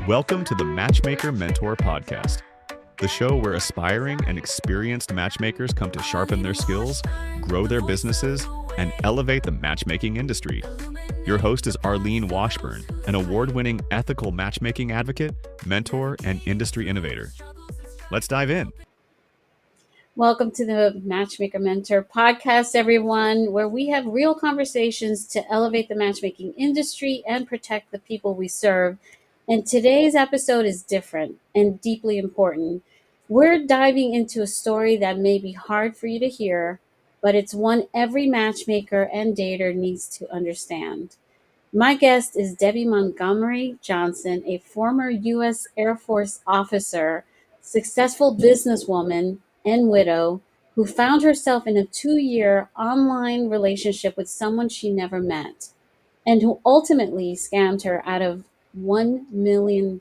Welcome to the Matchmaker Mentor Podcast, the show where aspiring and experienced matchmakers come to sharpen their skills, grow their businesses, and elevate the matchmaking industry. Your host is Arlene Washburn, an award-winning ethical matchmaking advocate, mentor, and industry innovator. Let's dive in. Welcome to the Matchmaker Mentor Podcast, everyone, where we have real conversations to elevate the matchmaking industry and protect the people we serve. And today's episode is different and deeply important. We're diving into a story that may be hard for you to hear, but it's one every matchmaker and dater needs to understand. My guest is Debby Montgomery Johnson, a former U.S. Air Force officer, successful businesswoman, and widow who found herself in a 2-year online relationship with someone she never met and who ultimately scammed her out of $1 million.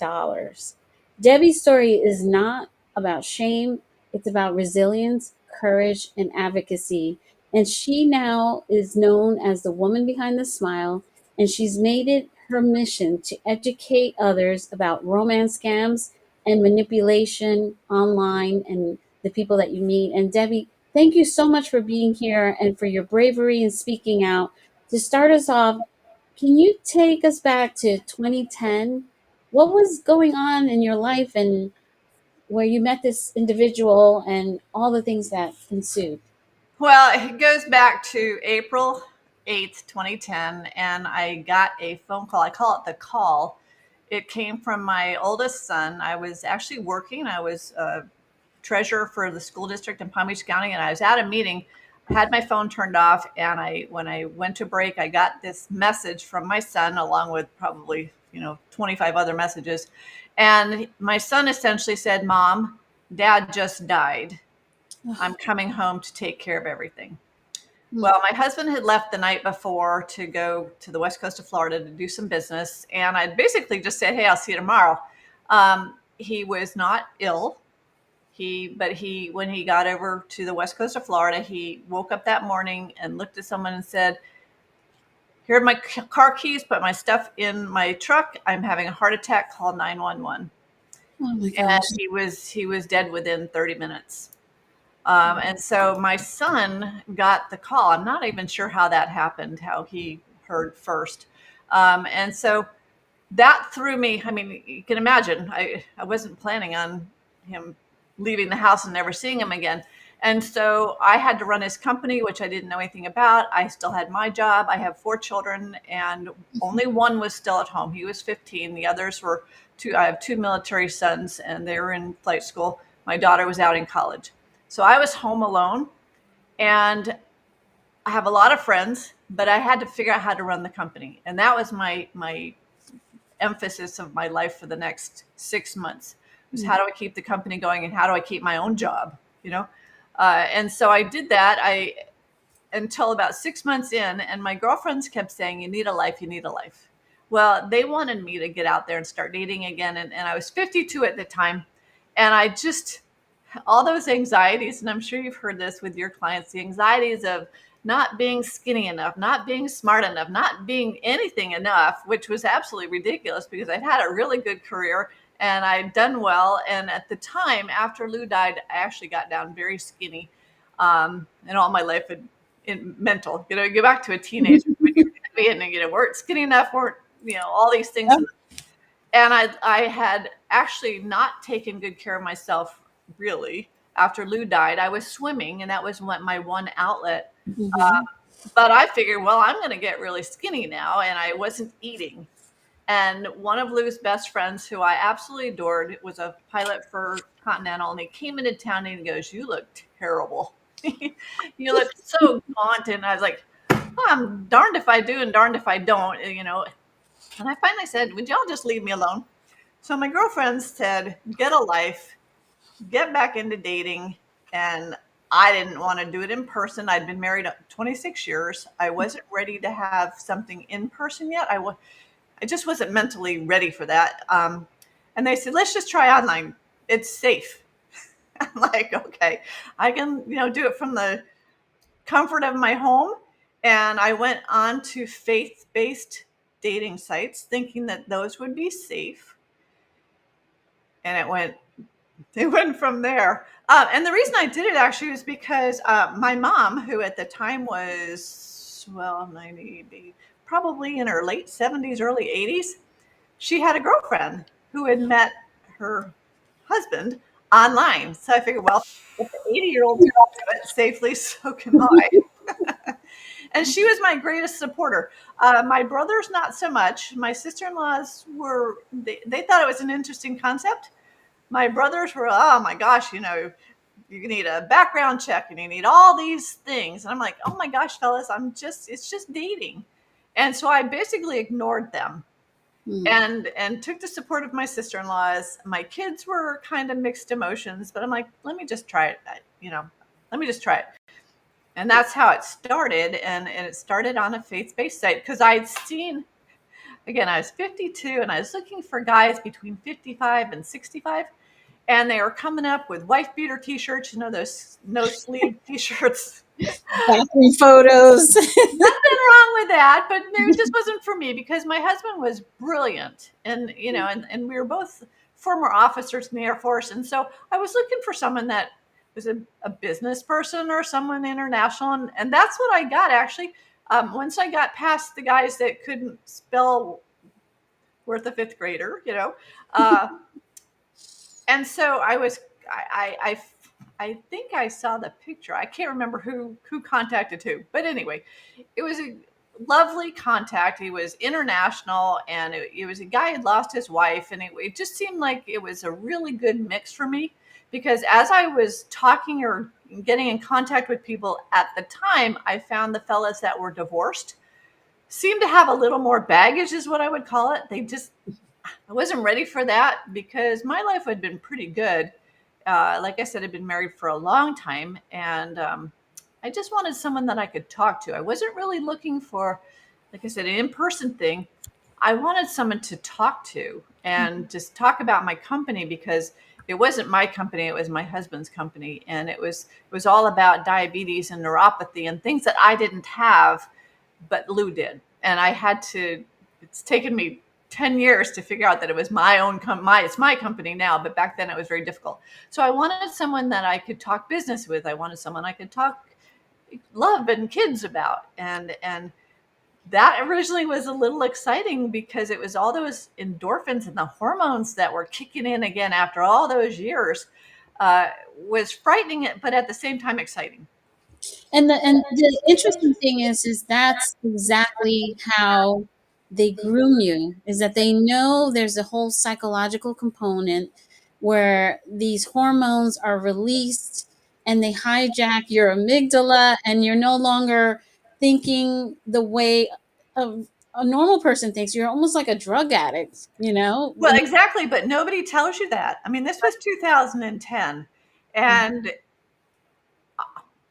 Debby's story is not about shame, it's about resilience, courage, and advocacy. And she now is known as the woman behind the smile, and she's made it her mission to educate others about romance scams and manipulation online and the people that you meet. And Debby, thank you so much for being here and for your bravery and speaking out. To start us off, can you take us back to 2010? What was going on in your life and where you met this individual and all the things that ensued? Well, it goes back to April 8th, 2010, and I got a phone call. I call it the call. It came from my oldest son. I was actually working. I was treasurer for the school district in Palm Beach County, and I was at a meeting. I had my phone turned off, and when I went to break, I got this message from my son, along with probably 25 other messages. And my son essentially said, "Mom, Dad just died. I'm coming home to take care of everything." Well, my husband had left the night before to go to the west coast of Florida to do some business. And I basically just said, "Hey, I'll see you tomorrow." He was not ill. When he got over to the west coast of Florida, he woke up that morning and looked at someone and said, "Here are my car keys, put my stuff in my truck. I'm having a heart attack, call 911. Oh my And gosh. he was dead within 30 minutes. And so my son got the call. I'm not even sure how that happened, how he heard first. And so that threw me. I mean, you can imagine, I wasn't planning on him leaving the house and never seeing him again. And so I had to run his company, which I didn't know anything about. I still had my job. I have 4 children, and only one was still at home. He was 15. The others were I have 2 military sons, and they were in flight school. My daughter was out in college. So I was home alone, and I have a lot of friends, but I had to figure out how to run the company. And that was my emphasis of my life for the next 6 months, was how do I keep the company going and how do I keep my own job, And so I did that until about 6 months in, and my girlfriends kept saying, "You need a life, you need a life." Well, they wanted me to get out there and start dating again. And I was 52 at the time. And I just, all those anxieties, and I'm sure you've heard this with your clients, the anxieties of not being skinny enough, not being smart enough, not being anything enough, which was absolutely ridiculous because I'd had a really good career and I'd done well. And at the time, after Lou died, I actually got down very skinny. And all my life in mental, you go back to a teenager when you're heavy and, weren't skinny enough, weren't, all these things. And I had actually not taken good care of myself, really. After Lou died, I was swimming, and that was my one outlet. But I figured, well, I'm going to get really skinny now, and I wasn't eating. And one of Lou's best friends, who I absolutely adored, was a pilot for Continental, and he came into town and he goes, "You look terrible. You look so gaunt." And I was like, "Well, I'm darned if I do and darned if I don't, And I finally said, "Would y'all just leave me alone?" So my girlfriends said, "Get a life, get back into dating." And I didn't want to do it in person. I'd been married 26 years. I wasn't ready to have something in person yet. I just wasn't mentally ready for that. And they said, "Let's just try online. It's safe." I'm like, okay, I can, do it from the comfort of my home. And I went on to faith-based dating sites thinking that those would be safe. and it went from there. And the reason I did it actually was because my mom, who at the time was, well, 90, probably in her late 70s, early 80s, she had a girlfriend who had met her husband online. So I figured, well, if the 80-year-old can do it safely, so can I. And she was my greatest supporter. My brothers, not so much. My sister-in-laws they thought it was an interesting concept. My brothers were, oh my gosh, you need a background check and you need all these things. And I'm like, oh my gosh, fellas, it's just dating. And so I basically ignored them and took the support of my sister-in-laws. My kids were kind of mixed emotions, but I'm like, let me just try it. Let me just try it. And that's how it started. And it started on a faith-based site because I'd seen, again, I was 52 and I was looking for guys between 55 and 65. And they were coming up with wife beater t-shirts, those no sleeve t-shirts. Bathroom photos. Nothing wrong with that, but it just wasn't for me because my husband was brilliant. And, and we were both former officers in the Air Force. And so I was looking for someone that was a business person or someone international. And that's what I got, actually. Once I got past the guys that couldn't spell worth a fifth grader, and so I think I saw the picture. I can't remember who contacted who, but anyway, it was a lovely contact. He was international, and it was a guy who had lost his wife, and it just seemed like it was a really good mix for me because as I was talking or getting in contact with people at the time, I found the fellas that were divorced seemed to have a little more baggage, is what I would call it. I wasn't ready for that because my life had been pretty good. Like I said, I'd been married for a long time, and I just wanted someone that I could talk to. I wasn't really looking for, like I said, an in-person thing. I wanted someone to talk to and just talk about my company because it wasn't my company, it was my husband's company, and it was all about diabetes and neuropathy and things that I didn't have, but Lou did, and it's taken me 10 years to figure out that it was my own it's my company now, but back then it was very difficult. So I wanted someone that I could talk business with. I wanted someone I could talk love and kids about. And that originally was a little exciting because it was all those endorphins and the hormones that were kicking in again after all those years. Was frightening, but at the same time exciting. And the interesting thing is that's exactly how they groom you, is that they know there's a whole psychological component where these hormones are released and they hijack your amygdala, and you're no longer thinking the way a normal person thinks. You're almost like a drug addict, Well, exactly, but nobody tells you that. I mean, this was 2010, and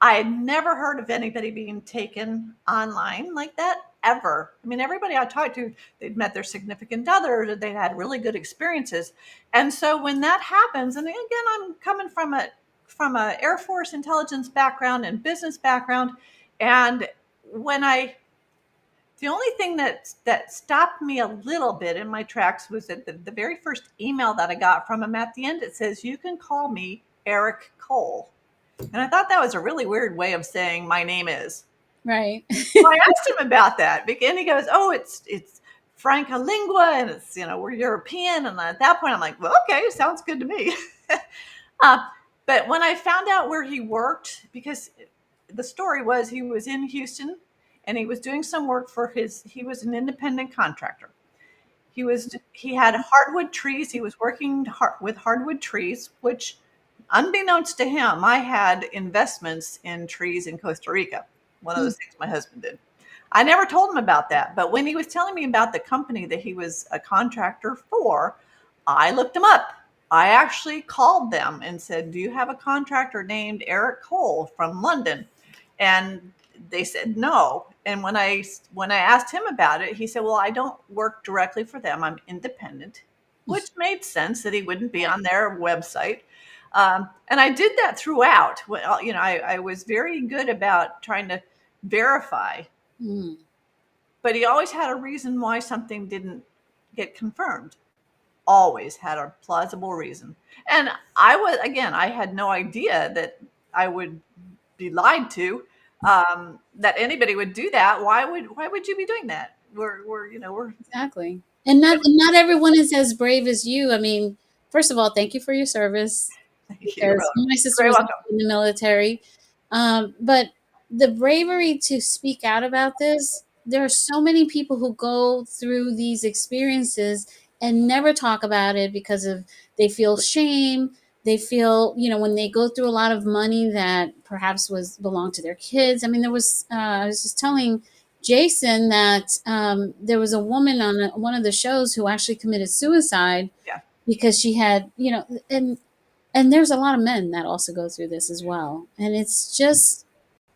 I had never heard of anybody being taken online like that ever. I mean, everybody I talked to, they'd met their significant other, they had really good experiences. And so when that happens, and again, I'm coming from a Air Force intelligence background and business background, and the only thing that stopped me a little bit in my tracks was that the very first email that I got from him at the end, it says, "You can call me Eric Cole." And I thought that was a really weird way of saying my name is. Right. So I asked him about that. And he goes, "Oh, it's Franca Lingua, and it's, we're European." And at that point, I'm like, well, okay, sounds good to me. But when I found out where he worked, because the story was he was in Houston and he was doing some work he was an independent contractor. He had hardwood trees. He was working with hardwood trees, which, unbeknownst to him, I had investments in trees in Costa Rica. One of those things my husband did. I never told him about that. But when he was telling me about the company that he was a contractor for, I looked him up. I actually called them and said, "Do you have a contractor named Eric Cole from London?" And they said no. And when I asked him about it, he said, "Well, I don't work directly for them. I'm independent," which made sense that he wouldn't be on their website. And I did that throughout. Well, I was very good about trying to verify, but he always had a reason why something didn't get confirmed. always had a plausible reason. And I had no idea that I would be lied to, that anybody would do that. Why would you be doing that? We're Exactly. And not everyone is as brave as you. I mean, first of all, thank you for your service, you're because my sister very was welcome. in the military. But the bravery to speak out about this, there are so many people who go through these experiences and never talk about it because of they feel shame. They feel, when they go through a lot of money that perhaps was belonged to their kids. I mean, I was just telling Jason that there was a woman on one of the shows who actually committed suicide Yeah. because she had, and there's a lot of men that also go through this as well. And it's just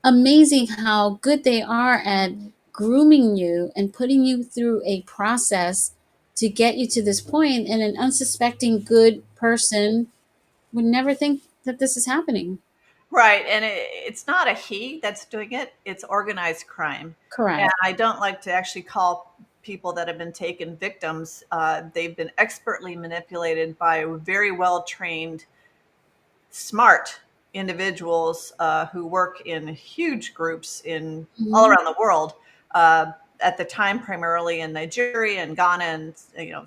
amazing how good they are at grooming you and putting you through a process to get you to this point. And an unsuspecting good person would never think that this is happening. Right. And it's not a he that's doing it, it's organized crime. And Correct. I don't like to actually call people that have been taken victims. They've been expertly manipulated by very well trained, smart individuals who work in huge groups in all Mhm. around the world. Uh, at the time, primarily in Nigeria and Ghana and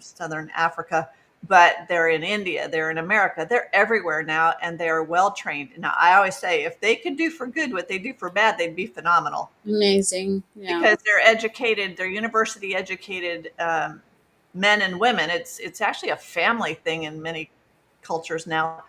Southern Africa, but they're in India, they're in America, they're everywhere now, and they are well trained. Now, I always say, if they could do for good what they do for bad, they'd be phenomenal, Amazing. Yeah. because they're educated, they're university educated men and women. It's actually a family thing in many cultures now.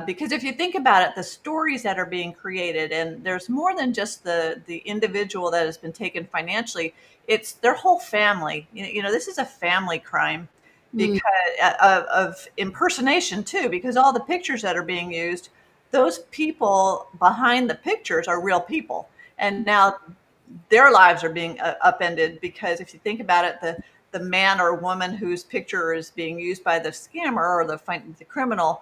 Because if you think about it, the stories that are being created, and there's more than just the individual that has been taken financially, it's their whole family. This is a family crime Mm. because of impersonation too, because all the pictures that are being used, those people behind the pictures are real people. And now their lives are being upended, because if you think about it, the man or woman whose picture is being used by the scammer or the criminal,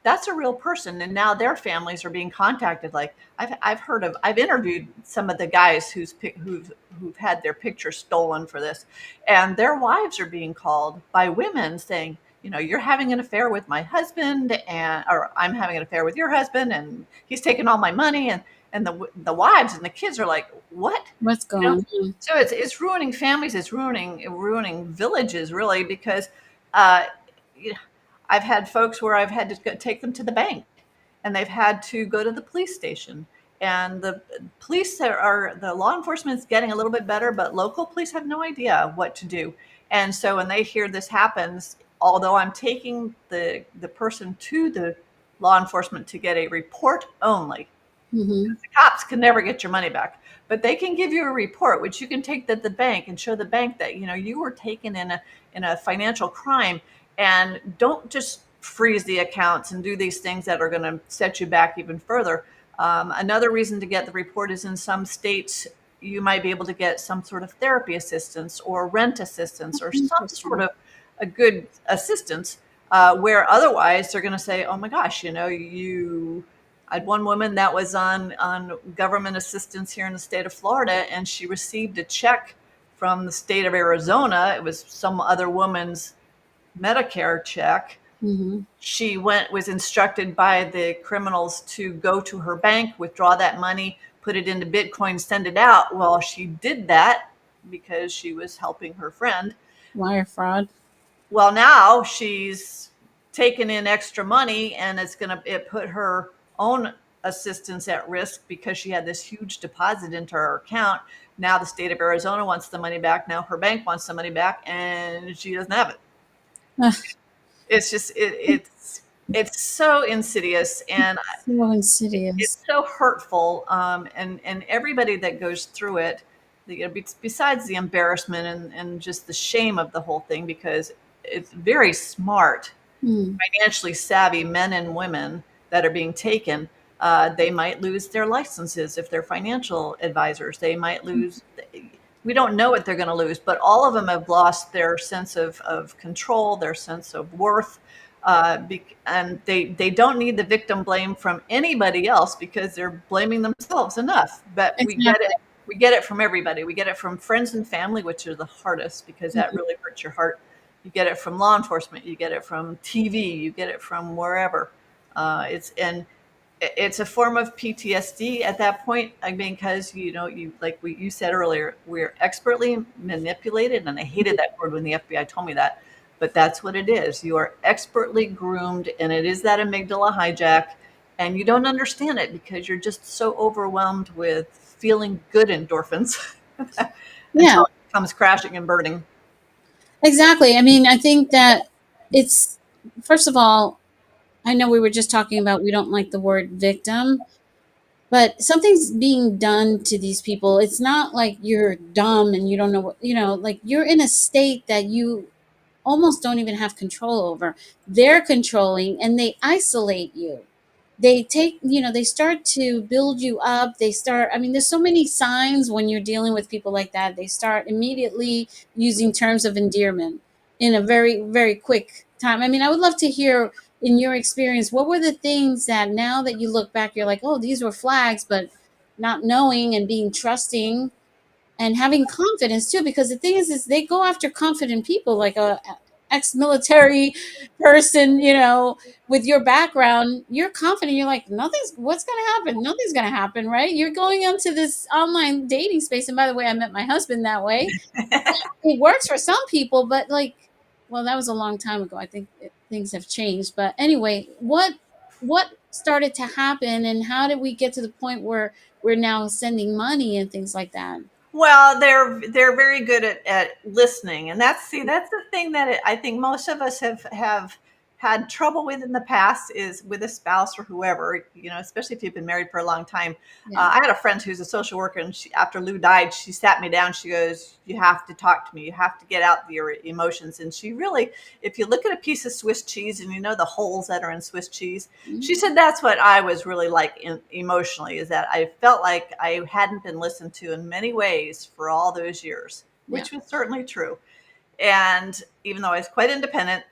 that's a real person, and now their families are being contacted. Like I've interviewed some of the guys who've had their picture stolen for this, and their wives are being called by women saying, you're having an affair with my husband, or I'm having an affair with your husband, and he's taking all my money, and the wives and the kids are like, what? What's You know, going on? so it's ruining families, it's ruining villages, really, because uh, you know, I've had folks where I've had to take them to the bank, and they've had to go to the police station. And the police the law enforcement is getting a little bit better, but local police have no idea what to do. And so when they hear this happens, although I'm taking the person to the law enforcement to get a report only, Hmm. the cops can never get your money back, but they can give you a report, which you can take to the bank and show the bank that you were taken in a financial crime, and don't just freeze the accounts and do these things that are going to set you back even further. Another reason to get the report is, in some states you might be able to get some sort of therapy assistance or rent assistance or some sort Interesting. of a good assistance, where otherwise they're going to say, oh my gosh, you I had one woman that was on government assistance here in the state of Florida, and she received a check from the state of Arizona. It was some other woman's Medicare check. Hmm. She was instructed by the criminals to go to her bank, withdraw that money, put it into Bitcoin, send it out. Well, she did that because she was helping her friend. Wire fraud. Well, now she's taken in extra money, and it put her own assistance at risk, because she had this huge deposit into her account. Now the state of Arizona wants the money back. Now her bank wants the money back, and she doesn't have it. Ugh, It's just it's so insidious, and so insidious. it's so hurtful. And everybody that goes through it, besides the embarrassment and just the shame of the whole thing, because it's very smart, Mm. financially savvy men and women that are being taken. They might lose their licenses if they're financial advisors. They might lose. We don't know what they're going to lose, but all of them have lost their sense of control, their sense of worth. And they don't need the victim blame from anybody else, because they're blaming themselves enough. But we get Exactly. it. We get it from everybody. We get it from friends and family, which are the hardest, because that really hurts your heart. You get it from law enforcement. You get it from TV. You get it from wherever. It's a form of PTSD at that point. I mean, because you like you said earlier, we're expertly manipulated, and I hated that word when the FBI told me that, but that's what it is. You are expertly groomed, and it is that amygdala hijack, and you don't understand it because you're just so overwhelmed with feeling good endorphins Yeah, until it comes crashing and burning. exactly. I mean, I think that it's, first of all, I know we were just talking about we don't like the word victim, but something's being done to these people. It's not like you're dumb and you don't know what, like you're in a state that you almost don't even have control over. They're controlling and they isolate you. They take, they start to build you up. They start, I mean, there's so many signs when you're dealing with people like that. They start immediately using terms of endearment in a very, very quick time. I mean, I would love to hear in your experience, what were the things that now that you look back, you're like, oh, these were flags, but not knowing and being trusting and having confidence too, because the thing is they go after confident people, like a ex-military person, with your background. You're confident, you're like, nothing's what's going to happen, nothing's going to happen, right? You're going into this online dating space, and by the way, I met my husband that way. It works for some people, but like, well, that was a long time ago. I think things have changed, but anyway, what started to happen, and how did we get to the point where we're now sending money and things like that? Well, they're very good at listening, and that's the thing that I think most of us have had trouble with in the past is with a spouse or whoever, especially if you've been married for a long time. Yeah. I had a friend who's a social worker, and after Lou died, she sat me down. She goes, "You have to talk to me. You have to get out your emotions." And she really, if you look at a piece of Swiss cheese and you know the holes that are in Swiss cheese, she said that's what I was really like emotionally, is that I felt like I hadn't been listened to in many ways for all those years, Yeah. which was certainly true. And even though I was quite independent,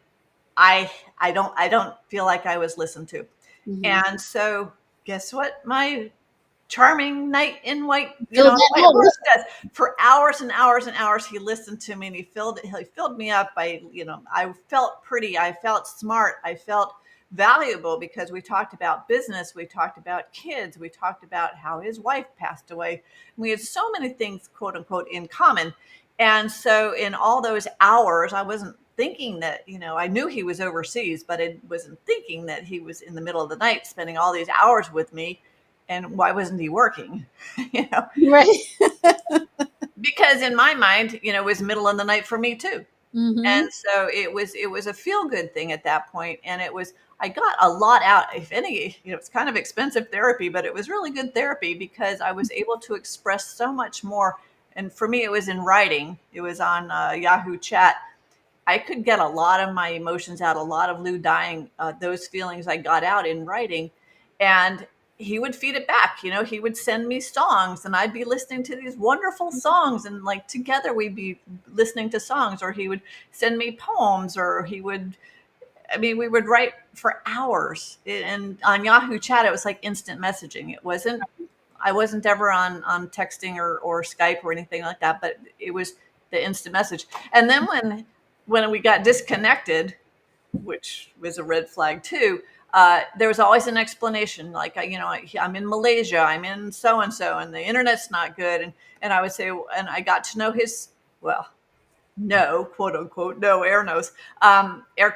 I I don't feel like I was listened to. Mm-hmm. And so guess what? My charming knight in white, Fill that white hole. horse does. For hours and hours and hours, he listened to me, and he filled me up. I felt pretty, I felt smart, I felt valuable, because we talked about business, we talked about kids, we talked about how his wife passed away. We had so many things, quote unquote, in common. And so in all those hours, I wasn't thinking that, I knew he was overseas, but I wasn't thinking that he was in the middle of the night spending all these hours with me. And why wasn't he working? you know, Right. because in my mind, it was middle of the night for me too. Mm-hmm. And so it was a feel good thing at that point. And I got a lot out. If any, it's kind of expensive therapy, but it was really good therapy because I was able to express so much more. And for me, it was in writing. It was on Yahoo Chat. I could get a lot of my emotions out, a lot of Lou dying, those feelings I got out in writing. And he would feed it back. He would send me songs, and I'd be listening to these wonderful songs. And like together we'd be listening to songs, or he would send me poems, or we would write for hours. And on Yahoo Chat, it was like instant messaging. I wasn't ever on texting or Skype or anything like that, but it was the instant message. And then when we got disconnected, which was a red flag too, there was always an explanation. Like, I'm in Malaysia, I'm in so and so, and the internet's not good. And I would say, and I got to know well, no, quote unquote, no, air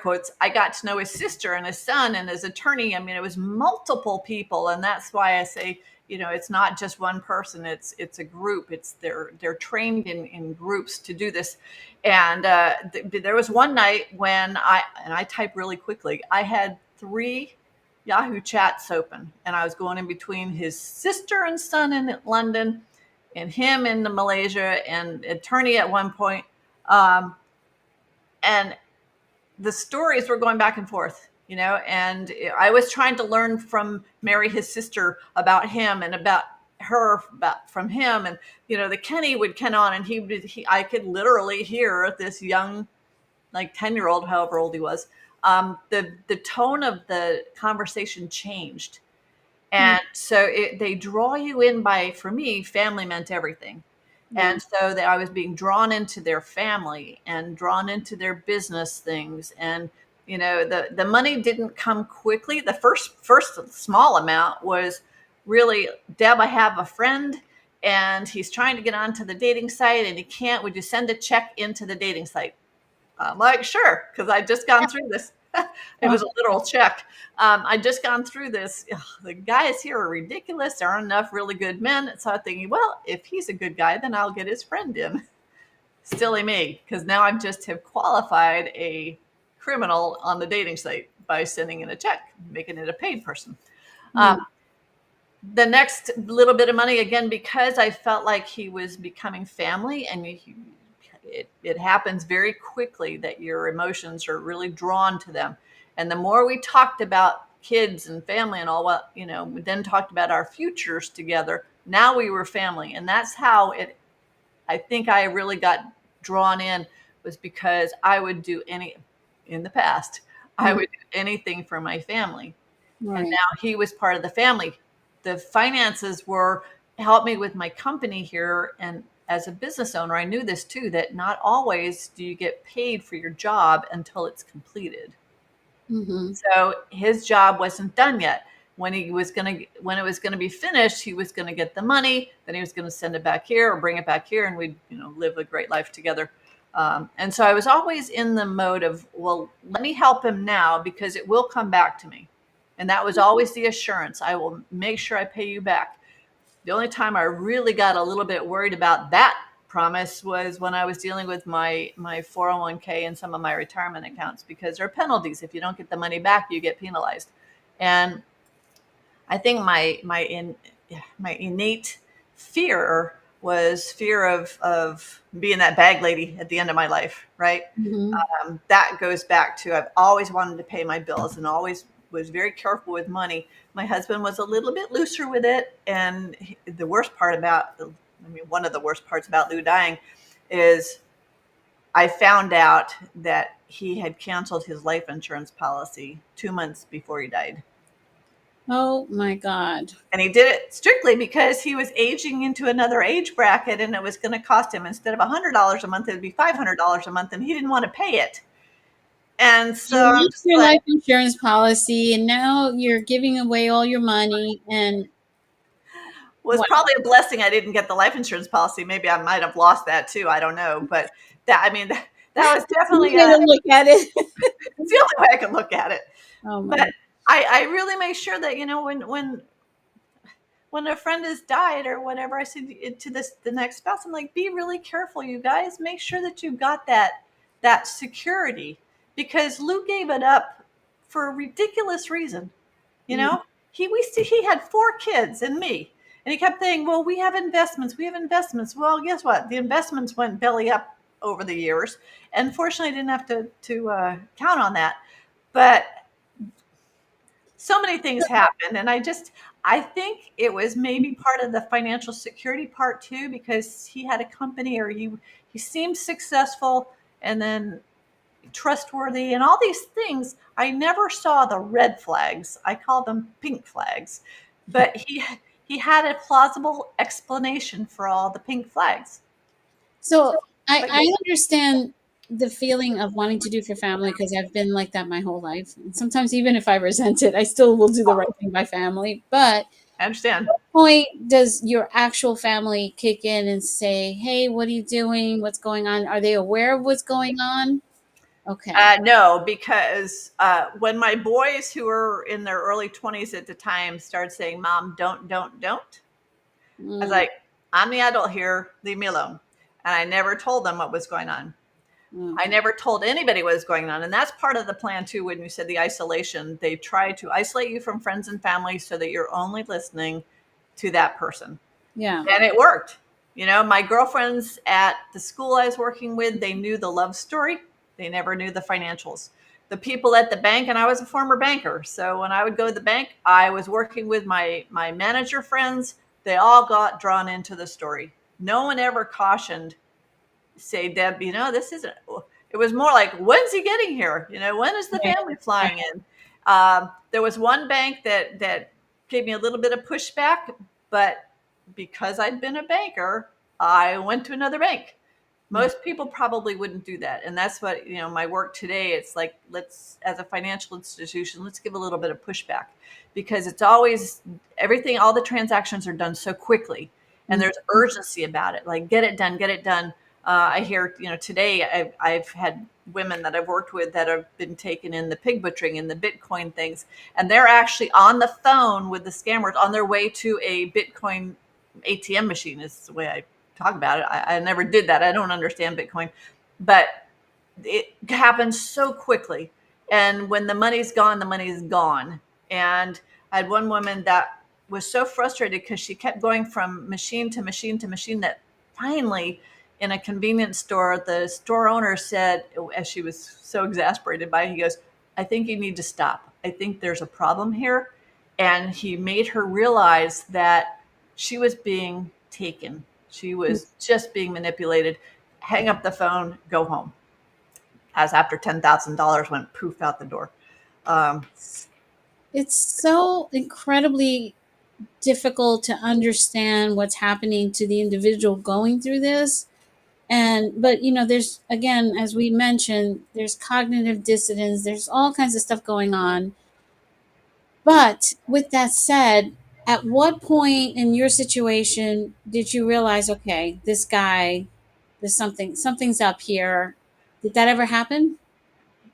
quotes. I got to know his sister and his son and his attorney. I mean, it was multiple people. And that's why I say, it's not just one person, it's a group. They're trained in groups to do this. And there was one night when I type really quickly. I had 3 Yahoo chats open, and I was going in between his sister and son in London and him in Malaysia and attorney at one point. And the stories were going back and forth, and I was trying to learn from Mary, his sister, about him, and about her, from him. And, the Kenny would Ken on, and I could literally hear this young, like 10-year-old, however old he was. The tone of the conversation changed. And so they draw you in for me, family meant everything. And so that I was being drawn into their family and drawn into their business things. And, the money didn't come quickly. The first small amount was really, Deb, I have a friend and he's trying to get onto the dating site and he can't. Would you send a check into the dating site? I'm like, sure, because I'd just gone through this. It was a literal check. I'd just gone through this. Ugh, the guys here are ridiculous. There aren't enough really good men. So I'm thinking, well, if he's a good guy, then I'll get his friend in. Silly me, because now I just have qualified a criminal on the dating site by sending in a check, making it a paid person. The next little bit of money, again, because I felt like he was becoming family, and it happens very quickly that your emotions are really drawn to them. And the more we talked about kids and family and all, what, we then talked about our futures together. Now we were family. And that's how I think I really got drawn in, was because I would do in the past, I would do anything for my family. Right. And now he was part of the family. The finances helped me with my company here. And as a business owner, I knew this too, that not always do you get paid for your job until it's completed. So his job wasn't done yet. When it was going to be finished, he was going to get the money. Then he was going to send it back here or bring it back here, and we'd live a great life together. And so I was always in the mode of, well, let me help him now because it will come back to me. And that was always the assurance. I will make sure I pay you back. The only time I really got a little bit worried about that promise was when I was dealing with my 401k and some of my retirement accounts, because there are penalties. If you don't get the money back, you get penalized. And I think my innate fear was fear of being that bag lady at the end of my life, right? That goes back to, I've always wanted to pay my bills and always was very careful with money. My husband was a little bit looser with it. And the worst part one of the worst parts about Lou dying is I found out that he had canceled his life insurance policy 2 months before he died. Oh my God. And he did it strictly because he was aging into another age bracket, and it was going to cost him, instead of $100 a month, it would be $500 a month, and he didn't want to pay it. And so you lost your life insurance policy, and now you're giving away all your money, and was probably a blessing I didn't get the life insurance policy. Maybe I might have lost that too. I don't know. But that was definitely look at it. It's the only way I can look at it. Oh my. But I really make sure that, when a friend has died or whatever, I said to the next spouse, I'm like, be really careful, you guys. Make sure that you've got that security, because Lou gave it up for a ridiculous reason. He had 4 kids and me. And he kept saying, well, we have investments. Well, guess what? The investments went belly up over the years. And fortunately, I didn't have to count on that. But so many things happened. And I think it was maybe part of the financial security part too, because he had a company, or he seemed successful and then trustworthy and all these things. I never saw the red flags. I call them pink flags. But he had a plausible explanation for all the pink flags. So I understand the feeling of wanting to do for family, because I've been like that my whole life. And sometimes even if I resent it, I still will do the right thing by family. But I understand. at what point does your actual family kick in and say, hey, what are you doing? What's going on? Are they aware of what's going on? Okay. No, because when my boys, who were in their early 20s at the time, started saying, Mom, don't. I was like, I'm the adult here. Leave me alone. And I never told them what was going on. I never told anybody what was going on. And that's part of the plan too. When you said the isolation, they try to isolate you from friends and family so that you're only listening to that person. Yeah. And it worked. My girlfriends at the school I was working with, they knew the love story. They never knew the financials. The people at the bank, and I was a former banker, so when I would go to the bank, I was working with my manager friends. They all got drawn into the story. No one ever cautioned, say, Deb, this isn't. It was more like, when's he getting here? When is the family flying in? There was one bank that gave me a little bit of pushback, but because I'd been a banker, I went to another bank. Most people probably wouldn't do that. And that's what, my work today, it's like, as a financial institution, let's give a little bit of pushback, because it's always everything, all the transactions are done so quickly and there's urgency about it. Like, get it done, get it done. I hear, today I've had women that I've worked with that have been taken in the pig butchering and the Bitcoin things. And they're actually on the phone with the scammers on their way to a Bitcoin ATM machine, is the way I talk about it. I never did that. I don't understand Bitcoin, but it happens so quickly. And when the money's gone, the money's gone. And I had one woman that was so frustrated because she kept going from machine to machine to machine that finally, in a convenience store, the store owner said, as she was so exasperated by it, he goes, I think you need to stop. I think there's a problem here. And he made her realize that she was being taken. She was just being manipulated. Hang up the phone, go home. As after $10,000 went poof out the door. It's so incredibly difficult to understand what's happening to the individual going through this. But there's, again, as we mentioned, there's cognitive dissonance, there's all kinds of stuff going on. But with that said, at what point in your situation did you realize, okay, this guy, there's something's up here? Did that ever happen?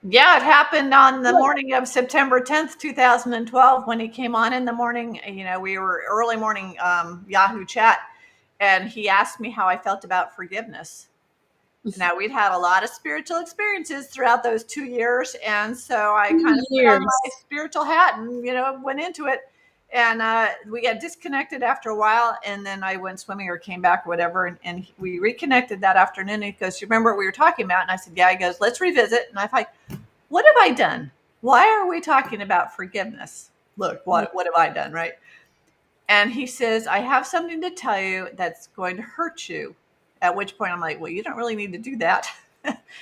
Yeah, it happened on the morning of September 10th, 2012, when he came on in the morning. We were early morning Yahoo chat, and he asked me how I felt about forgiveness. Now, we'd had a lot of spiritual experiences throughout those 2 years. And so I kind of put on my spiritual hat and, went into it. And we got disconnected after a while. And then I went swimming or came back or whatever. And we reconnected that afternoon. And he goes, you remember what we were talking about? And I said, yeah. He goes, let's revisit. And I thought, what have I done? Why are we talking about forgiveness? Look, what have I done, right? And he says, I have something to tell you that's going to hurt you. At which point I'm like, well, you don't really need to do that.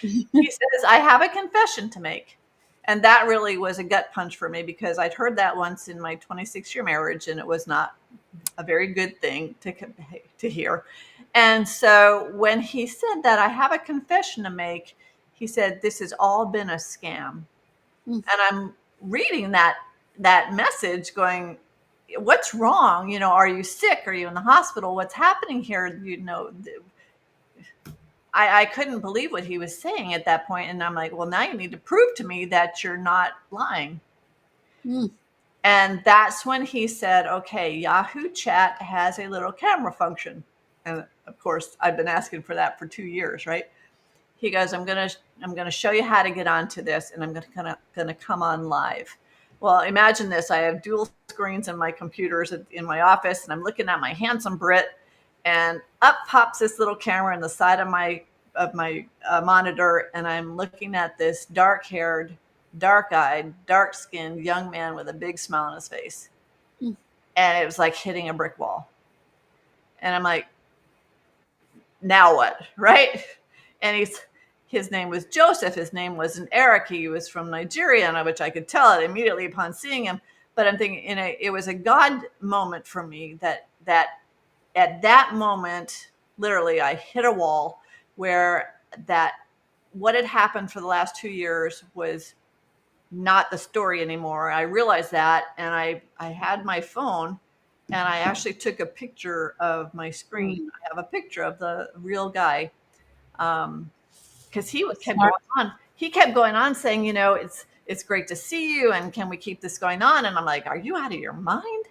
He says, I have a confession to make. And that really was a gut punch for me, because I'd heard that once in my 26-year marriage, and it was not a very good thing to hear. And so when he said that, I have a confession to make, he said, this has all been a scam. And I'm reading that message going, what's wrong? Are you sick? Are you in the hospital? What's happening here? I couldn't believe what he was saying at that point. And I'm like, well, now you need to prove to me that you're not lying. And that's when he said, okay, Yahoo Chat has a little camera function. And of course, I've been asking for that for 2 years, right? He goes, I'm gonna show you how to get onto this, and I'm gonna come on live. Well, imagine this. I have dual screens in my computers in my office, and I'm looking at my handsome Brit, and up pops this little camera in the side of my monitor, and I'm looking at this dark-haired, dark-eyed, dark-skinned young man with a big smile on his face. And it was like hitting a brick wall. And I'm like, now what, right? And his name was Joseph. His name wasn't Eric. He was from Nigeria, which I could tell it immediately upon seeing him. But I'm thinking, it was a God moment for me that at that moment, literally, I hit a wall where what had happened for the last 2 years was not the story anymore. I realized that, and I had my phone, and I actually took a picture of my screen. I have a picture of the real guy, because he kept going on. He kept going on saying, it's great to see you, and can we keep this going on? And I'm like, are you out of your mind?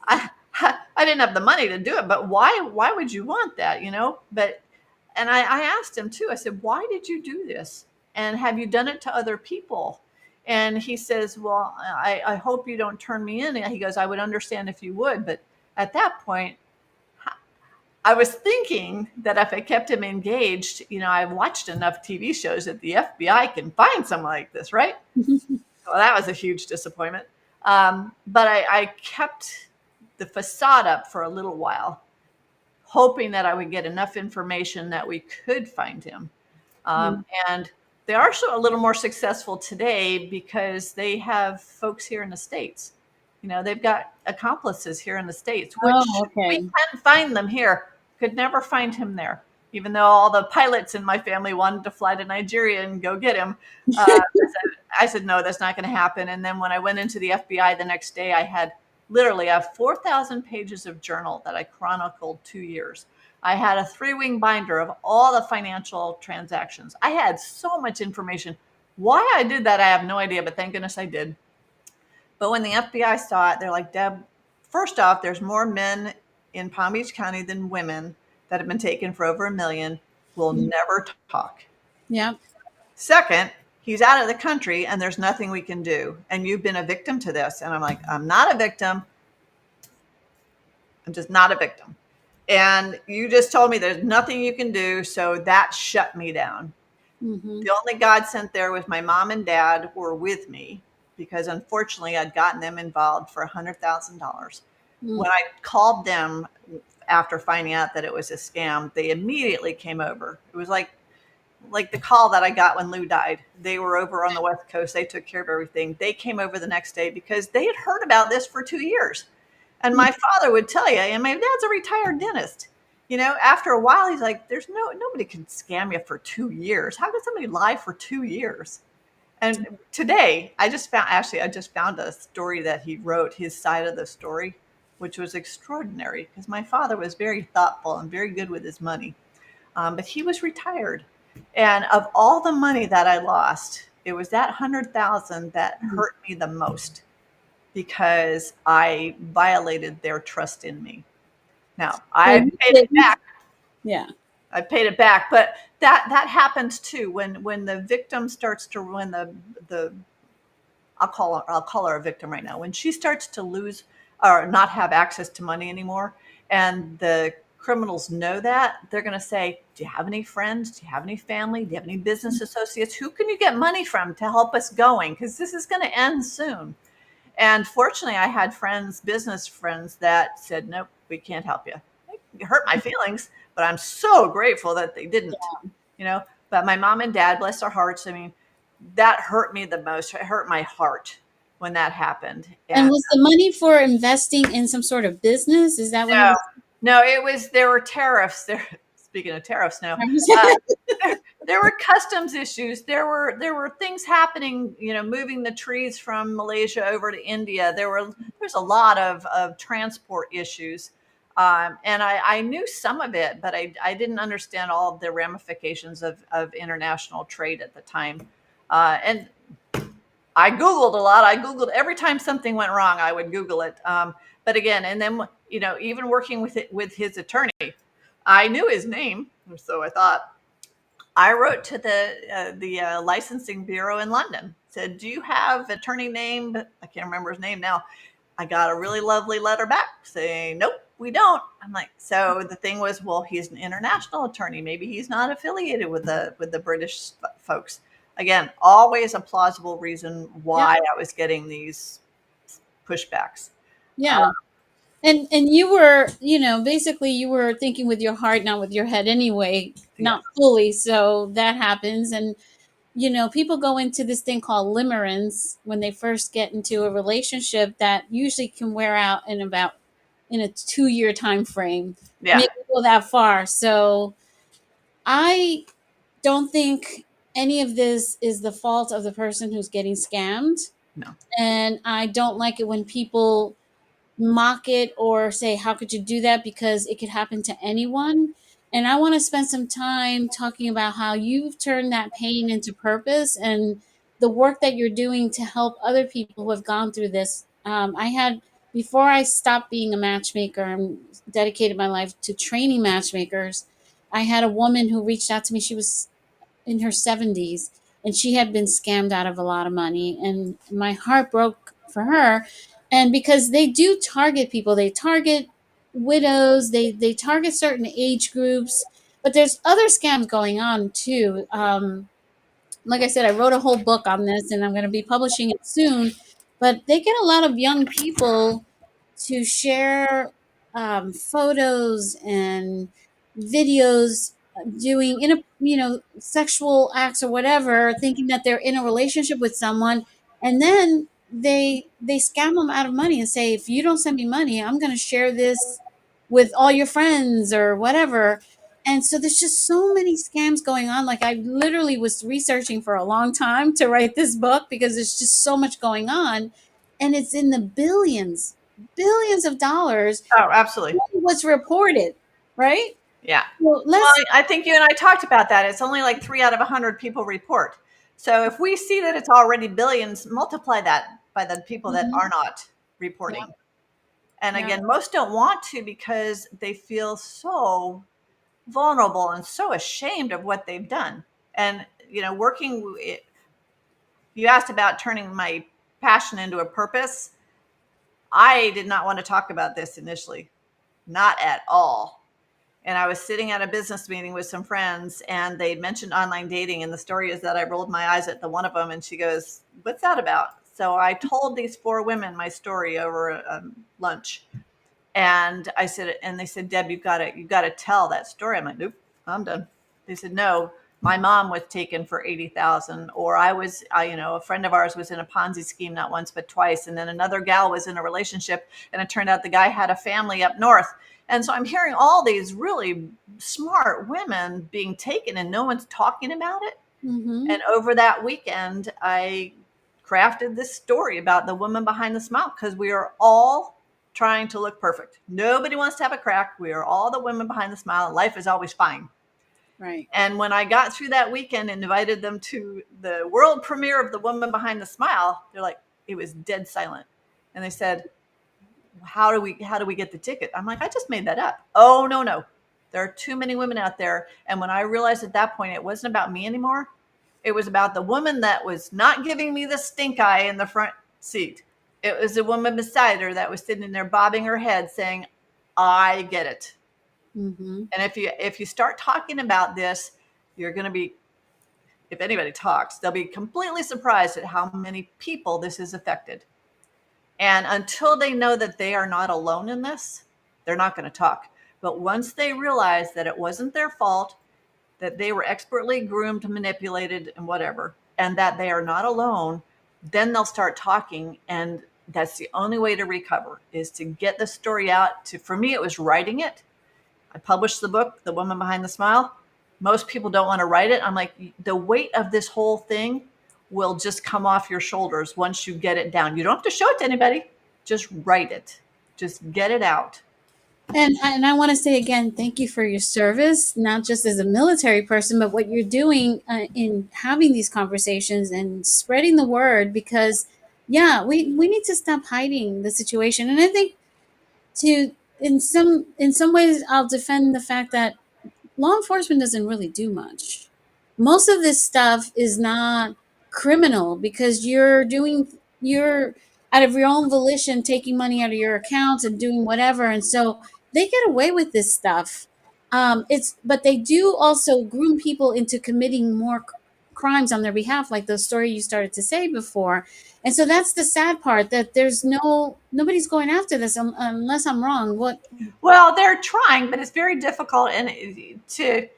I didn't have the money to do it, but why would you want that, and I asked him too, I said, why did you do this? And have you done it to other people? And he says, well, I hope you don't turn me in. And he goes, I would understand if you would. But at that point, I was thinking that if I kept him engaged, I've watched enough TV shows that the FBI can find someone like this, right? Well, that was a huge disappointment. But I kept the facade up for a little while, hoping that I would get enough information that we could find him. And they are a little more successful today because they have folks here in the States. They've got accomplices here in the States, which we can't find them here. Could never find him there, even though all the pilots in my family wanted to fly to Nigeria and go get him. I said, no, that's not going to happen. And then when I went into the FBI the next day, I had literally 4,000 pages of journal that I chronicled 2 years. I had a 3-wing binder of all the financial transactions. I had so much information. Why I did that, I have no idea, but thank goodness I did. But when the FBI saw it, they're like, Deb, first off, there's more men in Palm Beach County than women that have been taken for over $1 million. We'll never talk. Yeah. Second, he's out of the country and there's nothing we can do. And you've been a victim to this. And I'm like, I'm not a victim. I'm just not a victim. And you just told me there's nothing you can do. So that shut me down. Mm-hmm. The only God sent there was my mom and dad were with me, because unfortunately I'd gotten them involved for $100,000. When I called them after finding out that it was a scam, they immediately came over. It was like the call that I got when Lou died. They were over on the West Coast. They took care of everything. They came over the next day because they had heard about this for 2 years. And my father would tell you, and my dad's a retired dentist. You know, after a while, he's like, nobody can scam you for 2 years. How could somebody lie for 2 years? And today I just found a story that he wrote, his side of the story, which was extraordinary, because my father was very thoughtful and very good with his money. But he was retired. And of all the money that I lost, it was that 100,000 that hurt me the most, because I violated their trust in me. Now, I paid it back. Yeah. I paid it back, but that happens too when the victim starts to, when the I'll call her a victim right now. When she starts to lose or not have access to money anymore, and the criminals know that, they're going to say, do you have any friends? Do you have any family? Do you have any business associates? Who can you get money from to help us going? Because this is going to end soon. And fortunately, I had business friends that said, nope, we can't help you. It hurt my feelings, but I'm so grateful that they didn't, But my mom and dad, bless their hearts, I mean, that hurt me the most. It hurt my heart when that happened. And was the money for investing in some sort of business? Is that what? No, there were tariffs there. Speaking of tariffs now, there were customs issues. There were things happening, moving the trees from Malaysia over to India. There's a lot of transport issues. And I knew some of it, but I didn't understand all of the ramifications of international trade at the time. And I Googled a lot. I Googled every time something went wrong, I would Google it. But again, and then, even working with his attorney, I knew his name. So I thought, I wrote to the licensing bureau in London, said, do you have attorney name? I can't remember his name now. I got a really lovely letter back saying, nope, we don't. I'm like, so the thing was, well, he's an international attorney. Maybe he's not affiliated with the British folks. Again, always a plausible reason why I was getting these pushbacks. Yeah. And you were, basically you were thinking with your heart, not with your head anyway, not fully. So that happens. And, people go into this thing called limerence when they first get into a relationship that usually can wear out in a 2-year time frame. Yeah. Maybe go that far. So I don't think any of this is the fault of the person who's getting scammed. No. And I don't like it when people mock it or say, how could you do that? Because it could happen to anyone. And I want to spend some time talking about how you've turned that pain into purpose and the work that you're doing to help other people who have gone through this. Before I stopped being a matchmaker and dedicated my life to training matchmakers, I had a woman who reached out to me. She was in her 70s and she had been scammed out of a lot of money. And my heart broke for her. And because they do target people, they target widows, they target certain age groups, but there's other scams going on too. Like I said, I wrote a whole book on this and I'm going to be publishing it soon, but they get a lot of young people to share photos and videos doing sexual acts or whatever, thinking that they're in a relationship with someone, and then they scam them out of money and say, if you don't send me money, I'm going to share this with all your friends or whatever. And so there's just so many scams going on. Like I literally was researching for a long time to write this book because there's just so much going on. And it's in the billions of dollars. Oh, absolutely. What's reported, right? Yeah. Well, Well, let's. I think you and I talked about that. It's only like 3 out of 100 people report. So if we see that it's already billions, multiply that by the people that Mhm. are not Yeah, reporting. And yeah. again, most don't want to because they feel so vulnerable and so ashamed of what they've done. And, you asked about turning my passion into a purpose. I did not want to talk about this initially, not at all. And I was sitting at a business meeting with some friends and they mentioned online dating. And the story is that I rolled my eyes at the one of them and she goes, "What's that about?" So I told these 4 women my story over lunch. And I said, and they said, "Deb, you got to tell that story." I'm like, "Nope, I'm done." They said, "No, my mom was taken for 80,000, or a friend of ours was in a Ponzi scheme, not once, but twice. And then another gal was in a relationship and it turned out the guy had a family up north." And so I'm hearing all these really smart women being taken and no one's talking about it. Mm-hmm. And over that weekend, I crafted this story about the woman behind the smile because we are all trying to look perfect. Nobody wants to have a crack. We are all the women behind the smile, and life is always fine. Right. And when I got through that weekend and invited them to the world premiere of The Woman Behind the Smile, they're like, it was dead silent. And they said, how do we get the ticket? I'm like, I just made that up. Oh, no. There are too many women out there. And when I realized at that point, it wasn't about me anymore. It was about the woman that was not giving me the stink eye in the front seat. It was a woman beside her that was sitting there bobbing her head saying, I get it. Mm-hmm. And if you start talking about this, you're going to be, if anybody talks, they'll be completely surprised at how many people this has affected. And until they know that they are not alone in this, they're not going to talk. But once they realize that it wasn't their fault, that they were expertly groomed, manipulated, and whatever, and that they are not alone, then they'll start talking. And that's the only way to recover, is to get the story out. For me, it was writing it. I published the book, The Woman Behind the Smile. Most people don't want to write it. I'm like, the weight of this whole thing will just come off your shoulders once you get it down. You don't have to show it to anybody. Just write it. Just get it out. And I want to say again, thank you for your service, not just as a military person, but what you're doing in having these conversations and spreading the word. Because, yeah, we need to stop hiding the situation. And I think to in some ways, I'll defend the fact that law enforcement doesn't really do much. Most of this stuff is not criminal because you're out of your own volition taking money out of your accounts and doing whatever, and so they get away with this stuff. It's but they do also groom people into committing more crimes on their behalf, like the story you started to say before. And so that's the sad part, that nobody's going after this unless I'm wrong. What? Well, they're trying, but it's very difficult, and to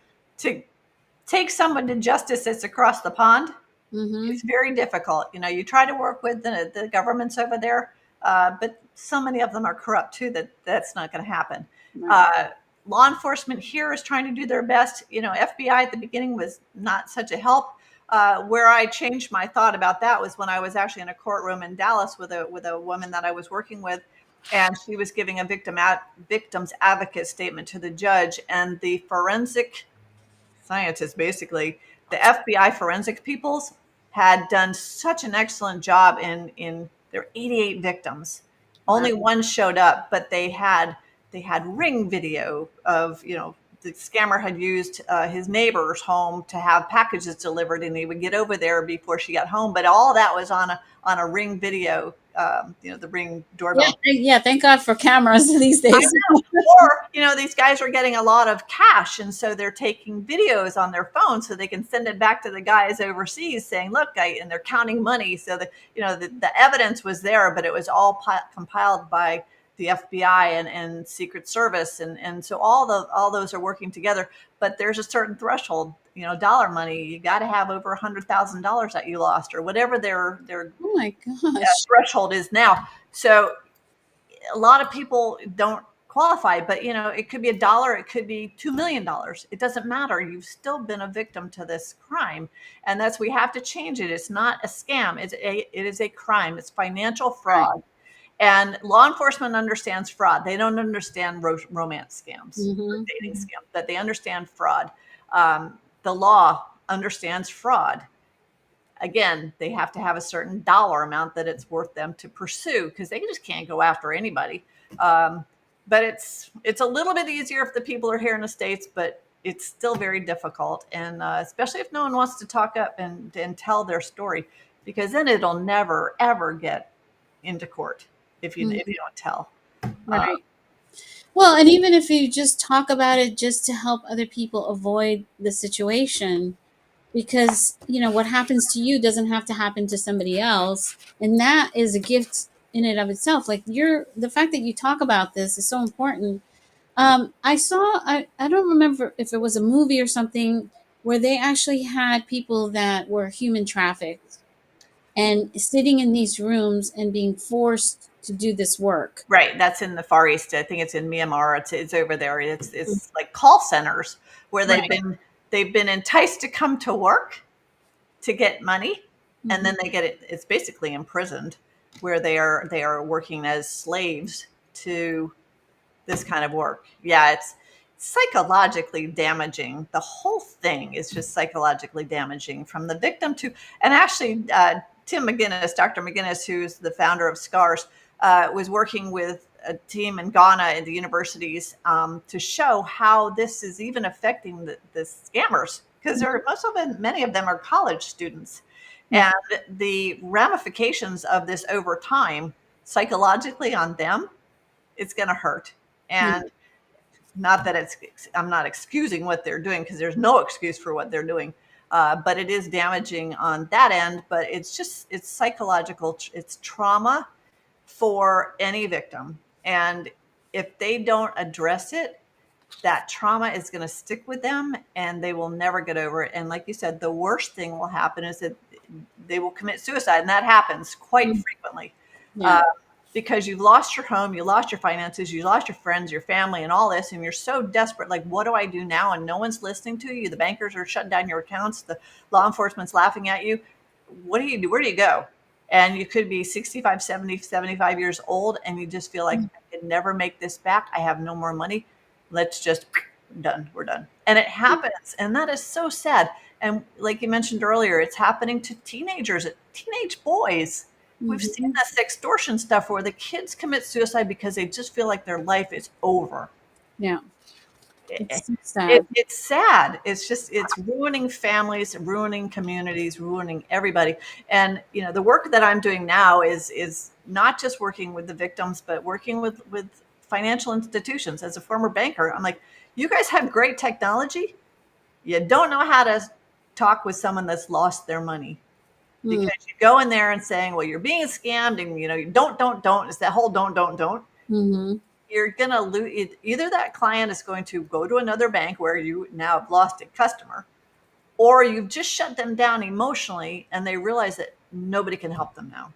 take someone to justice that's across the pond. Mm-hmm. It's very difficult. You try to work with the governments over there, but so many of them are corrupt too that that's not going to happen. Right. Law enforcement here is trying to do their best. FBI at the beginning was not such a help. Where I changed my thought about that was when I was actually in a courtroom in Dallas with a woman that I was working with, and she was giving a victim's advocate statement to the judge, and the forensic scientists, basically the FBI forensic peoples, had done such an excellent job in their 88 victims. Wow. Only one showed up, but they had ring video of, the scammer had used his neighbor's home to have packages delivered, and he would get over there before she got home. But all that was on a ring video, the ring doorbell. Yeah. Thank God for cameras these days. I know. Or, these guys are getting a lot of cash, and so they're taking videos on their phone so they can send it back to the guys overseas saying, look, and they're counting money. So the evidence was there, but it was all compiled by the FBI and Secret Service. And so all those are working together, but there's a certain threshold, dollar money. You got to have over $100,000 that you lost, or whatever their Oh my gosh. threshold is now. So a lot of people don't qualify, but it could be $1, it could be $2 million. It doesn't matter. You've still been a victim to this crime. And we have to change it. It's not a scam. It is a crime. It's financial fraud. Right. And law enforcement understands fraud. They don't understand romance scams or dating scams, but they understand fraud. The law understands fraud. Again, they have to have a certain dollar amount that it's worth them to pursue, because they just can't go after anybody. But it's a little bit easier if the people are here in the States, but it's still very difficult. And especially if no one wants to talk up and tell their story, because then it'll never, ever get into court if you don't tell. Right. Well, and even if you just talk about it just to help other people avoid the situation, because what happens to you doesn't have to happen to somebody else, and that is a gift in and of itself. Like the fact that you talk about this is so important. I don't remember if it was a movie or something where they actually had people that were human trafficked and sitting in these rooms and being forced to do this work. Right. That's in the Far East. I think it's in Myanmar. It's over there. It's like call centers where they've been enticed to come to work to get money, and then they get it. It's basically imprisoned, where they are working as slaves to this kind of work. Yeah, it's psychologically damaging. The whole thing is just psychologically damaging, from the victim to, and actually, Dr. McGinnis, who's the founder of SCARS, was working with a team in Ghana at the universities to show how this is even affecting the scammers, because many of them are college students, and the ramifications of this over time psychologically on them, it's going to hurt. And not that I'm not excusing what they're doing, because there's no excuse for what they're doing. But it is damaging on that end. But it's psychological. It's trauma for any victim. And if they don't address it, that trauma is going to stick with them, and they will never get over it. And like you said, the worst thing will happen is that they will commit suicide. And that happens quite frequently. Yeah. Because you've lost your home, you lost your finances, you lost your friends, your family, and all this, and you're so desperate, like, what do I do now? And no one's listening to you. The bankers are shutting down your accounts. The law enforcement's laughing at you. What do you do? Where do you go? And you could be 65, 70, 75 years old, and you just feel like, I can never make this back. I have no more money. Let's just, we're done. And it happens, and that is so sad. And like you mentioned earlier, it's happening to teenagers, teenage boys. We've seen this extortion stuff where the kids commit suicide because they just feel like their life is over. Yeah. It's so sad. It's sad. It's ruining families, ruining communities, ruining everybody. And, the work that I'm doing now is not just working with the victims, but working with financial institutions. As a former banker, I'm like, you guys have great technology. You don't know how to talk with someone that's lost their money. Because you go in there and saying, well, you're being scammed, and you don't. It's that whole don't. Mm-hmm. You're gonna lose. Either that client is going to go to another bank where you now have lost a customer, or you've just shut them down emotionally, and they realize that nobody can help them now,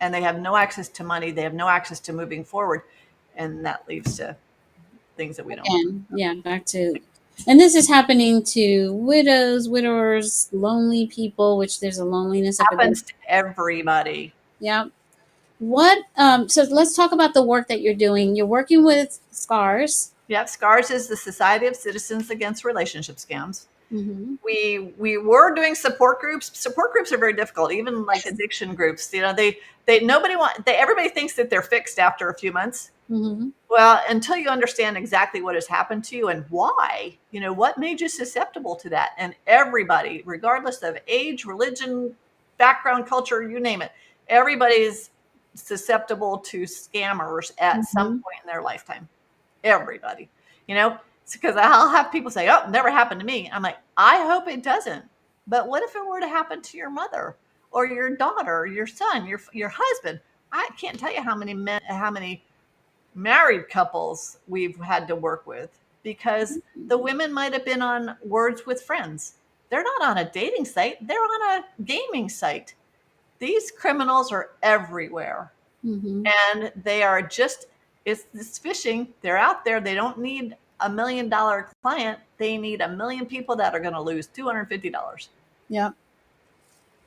and they have no access to money. They have no access to moving forward, and that leads to things that we don't. And back to. And this is happening to widows, widowers, lonely people, which there's a loneliness happens to everybody. Yeah. What? So let's talk about the work that you're doing. You're working with SCARS. Yep, SCARS is the Society of Citizens Against Relationship Scams. Mm-hmm. We were doing support groups. Support groups are very difficult, even like addiction groups. Everybody thinks that they're fixed after a few months. Mm-hmm. Well, until you understand exactly what has happened to you and why, what made you susceptible to that. And everybody, regardless of age, religion, background, culture, you name it, everybody is susceptible to scammers at some point in their lifetime. Everybody, it's because I'll have people say, oh, it never happened to me. I'm like, I hope it doesn't. But what if it were to happen to your mother or your daughter or your son, your husband? I can't tell you how many married couples we've had to work with, because the women might have been on Words with Friends. They're not on a dating site. They're on a gaming site. These criminals are everywhere. And they are just It's phishing. They're out there. They don't need $1 million client. They need 1 million people that are going to lose $250. Yeah.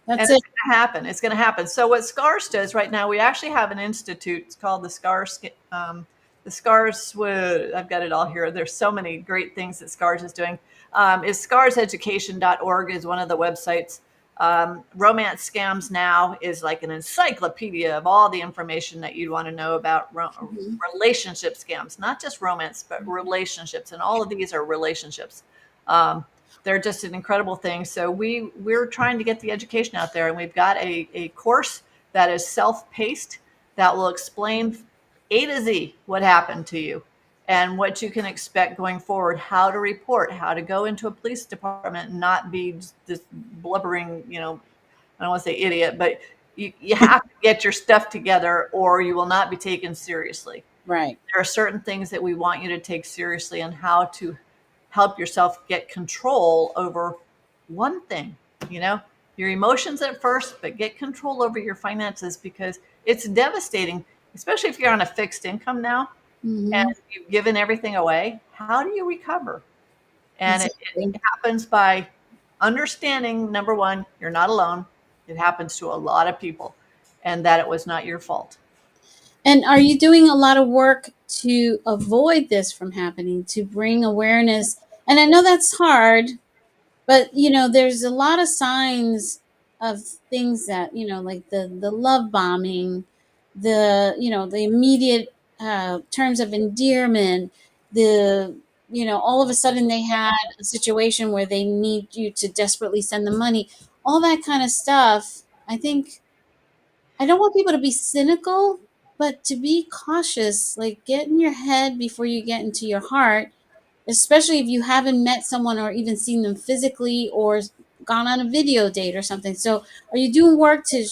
And That's it's it. going to happen. It's going to happen. So what SCARS does right now, we actually have an institute. It's called the SCARS. The SCARS. I've got it all here. There's so many great things that SCARS is doing. Is scarseducation.org is one of the websites. Romance Scams Now is like an encyclopedia of all the information that you'd want to know about relationship scams, not just romance, but relationships. And all of these are relationships. They're just an incredible thing. So we're trying to get the education out there, and we've got a course that is self-paced that will explain A to Z what happened to you and what you can expect going forward, how to report, how to go into a police department and not be this blubbering, I don't want to say idiot, but you have to get your stuff together or you will not be taken seriously. Right. There are certain things that we want you to take seriously and how to help yourself get control over one thing, your emotions at first, but get control over your finances because it's devastating, especially if you're on a fixed income now and you've given everything away. How do you recover? And it happens by understanding, number one, you're not alone. It happens to a lot of people and that it was not your fault. And are you doing a lot of work to avoid this from happening, to bring awareness? And I know that's hard, but there's a lot of signs of things that, like the love bombing, the immediate terms of endearment, all of a sudden they had a situation where they need you to desperately send the money, all that kind of stuff. I don't want people to be cynical, but to be cautious, like get in your head before you get into your heart, especially if you haven't met someone or even seen them physically or gone on a video date or something. So are you doing work to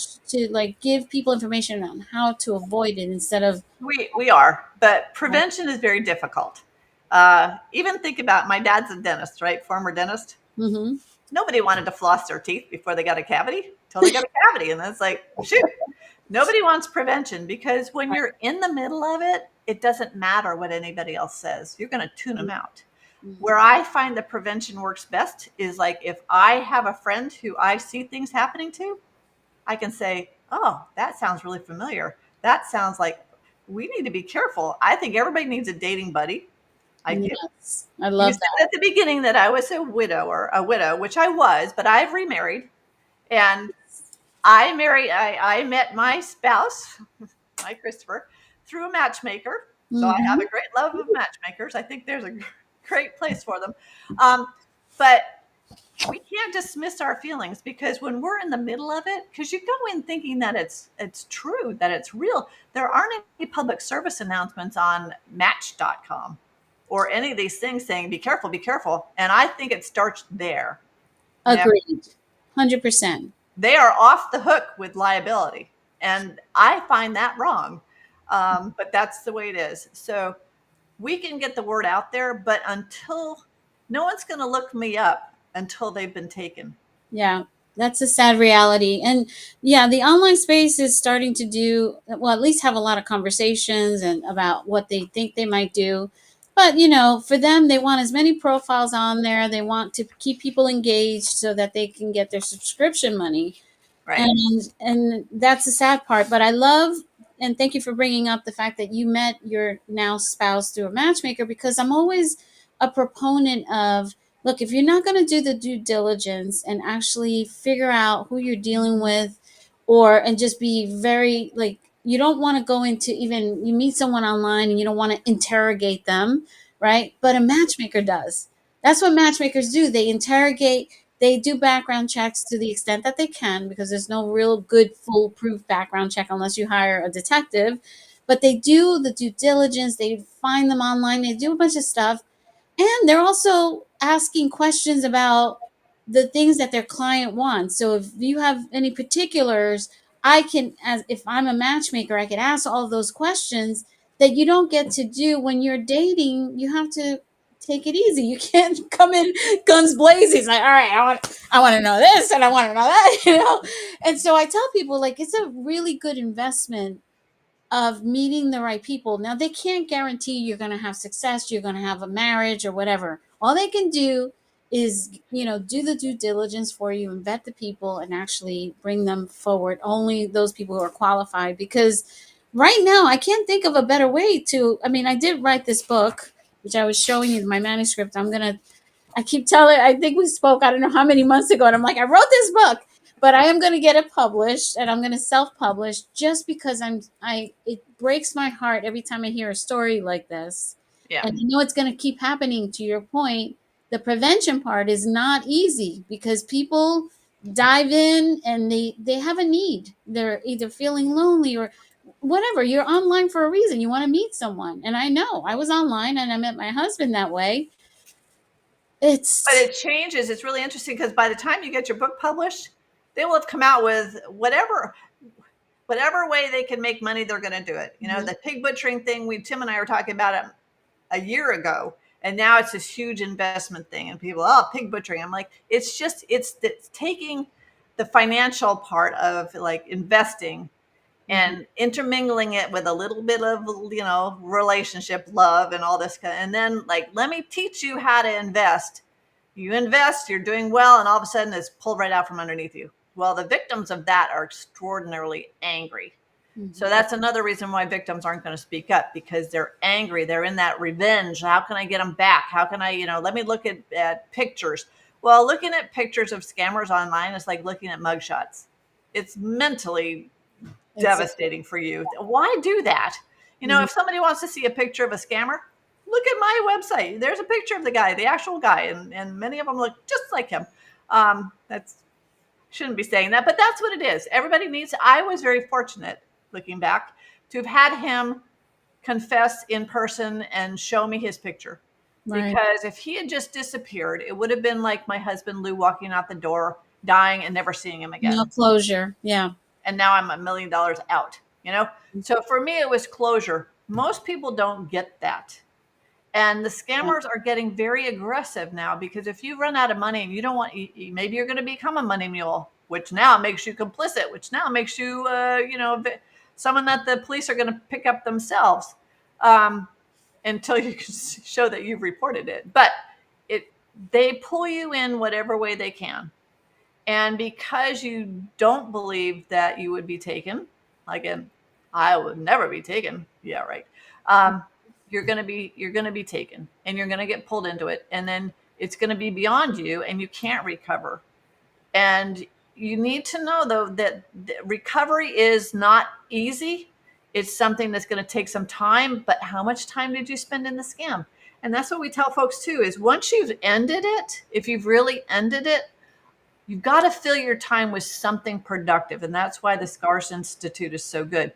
like give people information on how to avoid it instead of We are, but prevention is very difficult. Even think about my dad's a dentist, right? Former dentist. mm-hmm. Nobody wanted to floss their teeth before they got a cavity until they got a cavity. And it's like, shoot, nobody wants prevention because when you're in the middle of it, it doesn't matter what anybody else says. You're going to tune them out. Where I find the prevention works best is like if I have a friend who I see things happening to, I can say, oh, that sounds really familiar. That sounds like we need to be careful. I think everybody needs a dating buddy. I do. Yes, I You love said that. at the beginning that I was a widow, which I was, but I've remarried. And I met my spouse, my Christopher, through a matchmaker. So I have a great love of matchmakers. I think there's a great place for them. But we can't dismiss our feelings because when we're in the middle of it, because you go in thinking that it's true, that it's real, there aren't any public service announcements on match.com or any of these things saying, be careful, be careful. And I think it starts there. Agreed. 100%. They are off the hook with liability. And I find that wrong. But that's the way it is. So we can get the word out there, but until no one's going to look me up until they've been taken. Yeah, that's a sad reality. And yeah, the online space is starting to do, well, at least have a lot of conversations and about what they think they might do. But, for them, they want as many profiles on there. They want to keep people engaged so that they can get their subscription money. Right. And that's the sad part. But I love, and thank you for bringing up the fact that you met your now spouse through a matchmaker, because I'm always a proponent of, look, if you're not going to do the due diligence and actually figure out who you're dealing with, and just be very, like, you don't want to go into, even you meet someone online and you don't want to interrogate them, right? But a matchmaker does. That's what matchmakers do. They interrogate, they do background checks to the extent that they can, because there's no real good foolproof background check unless you hire a detective. But they do the due diligence, they find them online, they do a bunch of stuff. And they're also asking questions about the things that their client wants. So if you have any particulars, I can, as if I'm a matchmaker, I can ask all of those questions that you don't get to do when you're dating. You have to take it easy. You can't come in guns blazing. It's like, all right, I want to know this and I want to know that, And so I tell people, like, it's a really good investment of meeting the right people. Now, they can't guarantee you're going to have success, you're going to have a marriage or whatever. All they can do is, do the due diligence for you and vet the people and actually bring them forward. Only those people who are qualified, because right now I can't think of a better way to, I did write this book, which I was showing you my manuscript. I keep telling, I think we spoke, I don't know how many months ago, and I'm like, I wrote this book, but I am going to get it published, and I'm going to self-publish, just because it breaks my heart every time I hear a story like this. Yeah. And it's going to keep happening. To your point, the prevention part is not easy, because people dive in and they have a need. They're either feeling lonely or whatever. You're online for a reason. You want to meet someone. And I know I was online and I met my husband that way. But it changes. It's really interesting, because by the time you get your book published, they will have come out with whatever way they can make money, they're going to do it. The pig butchering thing, Tim and I were talking about it a year ago, and now it's this huge investment thing, and people, pig butchering. I'm like, it's taking the financial part of like investing and intermingling it with a little bit of, relationship, love, and all this and then, like, let me teach you how to invest. You invest, you're doing well, and all of a sudden it's pulled right out from underneath you. Well, the victims of that are extraordinarily angry. So that's another reason why victims aren't going to speak up, because they're angry. They're in that revenge. How can I get them back? How can I, let me look at pictures. Well, looking at pictures of scammers online is like looking at mugshots. It's mentally devastating for you. Why do that? If somebody wants to see a picture of a scammer, look at my website. There's a picture of the guy, the actual guy, and many of them look just like him. That's shouldn't be saying that, but that's what it is. Everybody needs. I was very fortunate, looking back, to have had him confess in person and show me his picture. Right. Because if he had just disappeared, it would have been like my husband Lou walking out the door, dying, and never seeing him again. No closure. Yeah. And now I'm $1 million out, So for me, it was closure. Most people don't get that. And the scammers are getting very aggressive now, because if you run out of money and you don't want, maybe you're going to become a money mule, which now makes you complicit, which now makes you, someone that the police are going to pick up themselves, until you can show that you've reported it. But they pull you in whatever way they can. And because you don't believe that you would be taken, again, I would never be taken. Yeah, right. You're going to be taken, and you're going to get pulled into it. And then it's going to be beyond you, and you can't recover. And you need to know, though, that recovery is not easy. It's something that's going to take some time. But how much time did you spend in the scam? And that's what we tell folks too, is once you've ended it, if you've really ended it, you've got to fill your time with something productive. And that's why the Scars Institute is so good,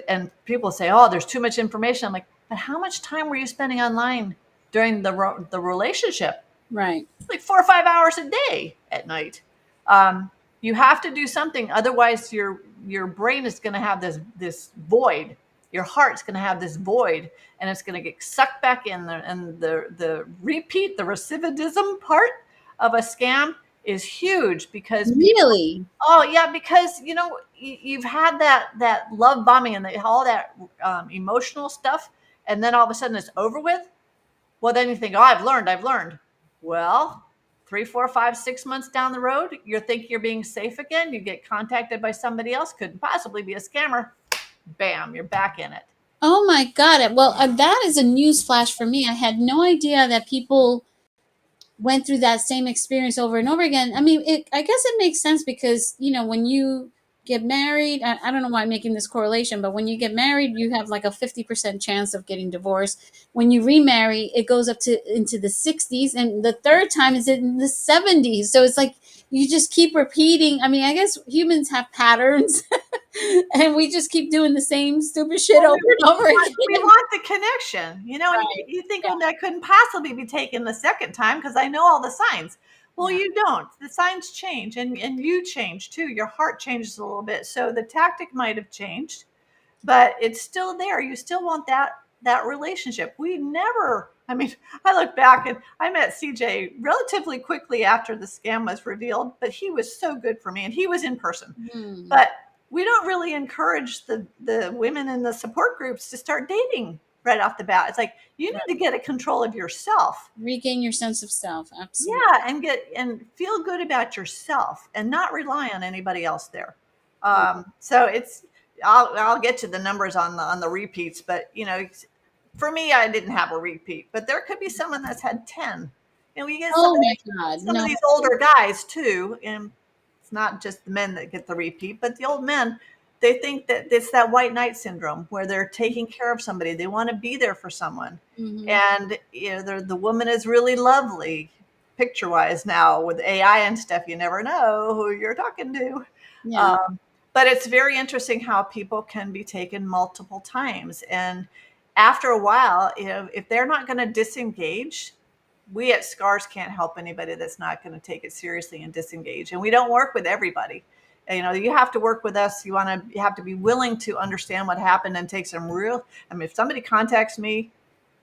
and people say, there's too much information. I'm like, but how much time were you spending online during the relationship? Right. Like 4 or 5 hours a day at night. You have to do something. Otherwise your brain is going to have this void. Your heart's going to have this void, and it's going to get sucked back in there. And the repeat, the recidivism part of a scam is huge, because really, because you've had that love bombing and all that emotional stuff, and then all of a sudden it's over with. Well, then you think, I've learned. Well, 3, 4, 5, 6 months down the road, you think you're being safe again. You get contacted by somebody else, couldn't possibly be a scammer. Bam, you're back in it. Oh my God! Well, that is a news flash for me. I had no idea that people went through that same experience over and over again. I guess it makes sense, because, when you get married, I don't know why I'm making this correlation, but when you get married, you have like a 50% chance of getting divorced. When you remarry, it goes up into the 60s, and the third time is in the 70s. So it's like you just keep repeating. I guess humans have patterns, and we just keep doing the same stupid shit over and over again. We want the connection, right. And you think, I couldn't possibly be taken the second time because I know all the signs. Well, you don't. The signs change, and you change too. Your heart changes a little bit. So the tactic might have changed, but it's still there. You still want that relationship. We never, I look back, and I met CJ relatively quickly after the scam was revealed, but he was so good for me, and he was in person. But we don't really encourage the women in the support groups to start dating right off the bat. It's like, you need to get a control of yourself. Regain your sense of self. Absolutely. Yeah, and feel good about yourself and not rely on anybody else there. So it's, I'll get to the numbers on the repeats, but for me, I didn't have a repeat, but there could be someone that's had 10. We get Oh my God, some of these older guys too, and it's not just the men that get the repeat, but the old men. They think that it's that white knight syndrome where they're taking care of somebody. They want to be there for someone. Mm-hmm. And the woman is really lovely picture wise now with AI and stuff. You never know who you're talking to. Yeah. But it's very interesting how people can be taken multiple times. And after a while, if they're not going to disengage, we at Scars can't help anybody that's not going to take it seriously and disengage. And we don't work with everybody. You have to work with us. You have to be willing to understand what happened and take some real. I mean, if somebody contacts me,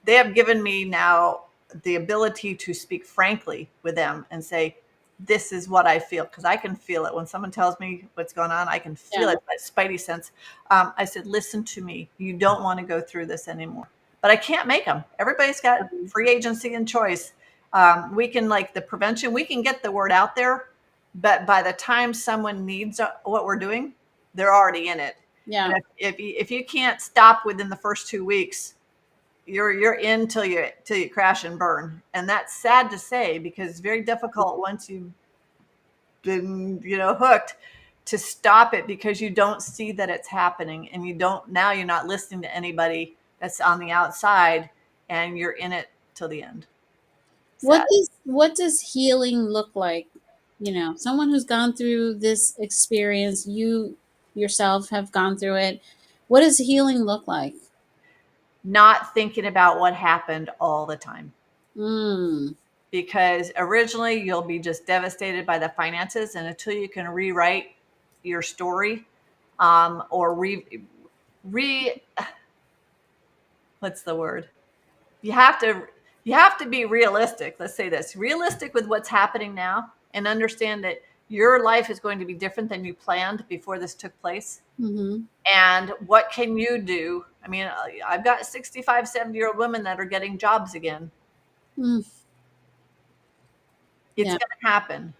they have given me now the ability to speak frankly with them and say, this is what I feel, because I can feel it. When someone tells me what's going on, I can feel it, that spidey sense. I said, listen to me. You don't want to go through this anymore. But I can't make them. Everybody's got free agency and choice. We can, like the prevention, we can get the word out there, but by the time someone needs what we're doing, they're already in it. Yeah. And if you can't stop within the first 2 weeks, you're in till you crash and burn. And that's sad to say, because it's very difficult once you've been hooked to stop it, because you don't see that it's happening, and you're not listening to anybody that's on the outside, and you're in it till the end. Sad. What does healing look like? Someone who's gone through this experience, you yourself have gone through it. What does healing look like? Not thinking about what happened all the time. Mm. Because originally you'll be just devastated by the finances, and until you can rewrite your story, or what's the word? You have to be realistic. Let's say this, realistic with what's happening now, and understand that your life is going to be different than you planned before this took place. Mm-hmm. And what can you do? I mean, I've got 65, 70-year-old women that are getting jobs again. Mm. It's going to happen.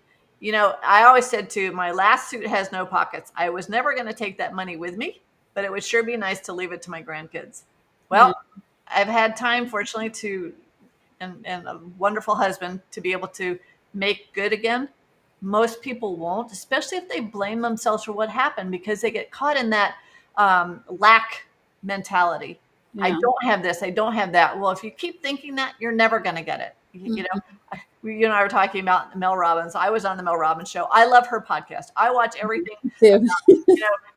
I always said to my last suit has no pockets. I was never going to take that money with me, but it would sure be nice to leave it to my grandkids. Well, I've had time, fortunately, and a wonderful husband to be able to make good again. Most people won't, especially if they blame themselves for what happened, because they get caught in that lack mentality. Yeah. I don't have this, I don't have that. Well, if you keep thinking that, you're never going to get it. Mm-hmm. You and I were talking about Mel Robbins. I was on the Mel Robbins show. I love her podcast. I watch everything about,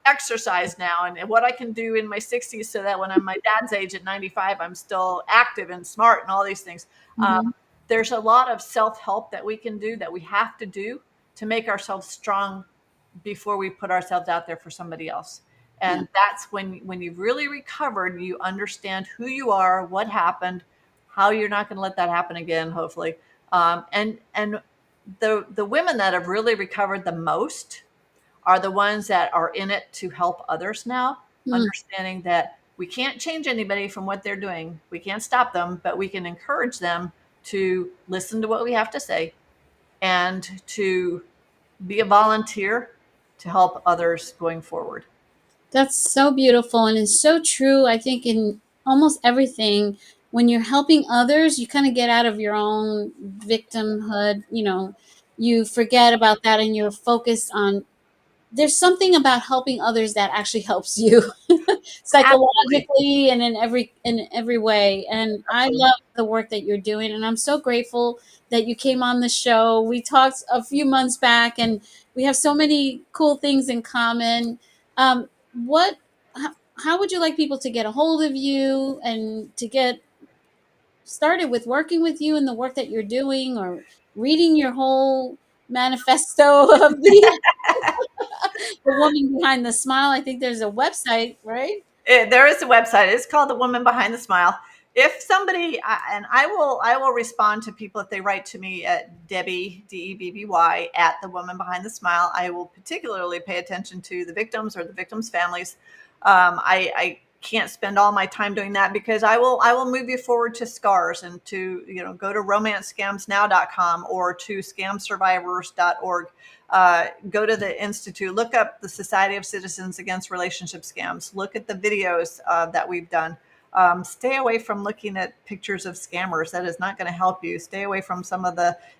exercise now, and what I can do in my 60s, so that when I'm my dad's age at 95, I'm still active and smart and all these things. Mm-hmm. There's a lot of self-help that we can do, that we have to do to make ourselves strong before we put ourselves out there for somebody else. And that's when you've really recovered, you understand who you are, what happened, how you're not going to let that happen again, hopefully. And the women that have really recovered the most are the ones that are in it to help others now, understanding that we can't change anybody from what they're doing. We can't stop them, but we can encourage them to listen to what we have to say and to be a volunteer to help others going forward. That's so beautiful, and it's so true. I think in almost everything, when you're helping others, you kind of get out of your own victimhood. You forget about that, and you're focused on, there's something about helping others that actually helps you psychologically. Absolutely. And in every way. And absolutely. I love the work that you're doing, and I'm so grateful that you came on the show. We talked a few months back, and we have so many cool things in common. How would you like people to get a hold of you and to get started with working with you and the work that you're doing, or reading your whole manifesto of the woman behind the smile? I think there's a website, right? There is a website. It's called The Woman Behind the Smile. if somebody, and I will respond to people if they write to me at Debby, Debby, at the woman behind the smile. I will particularly pay attention to the victims or the victims' families. I can't spend all my time doing that because I will move you forward to scars and to, go to romancescamsnow.com or to scamsurvivors.org. Go to the Institute, look up the Society of Citizens Against Relationship Scams, look at the videos that we've done. Stay away from looking at pictures of scammers. That is not going to help you. Stay away from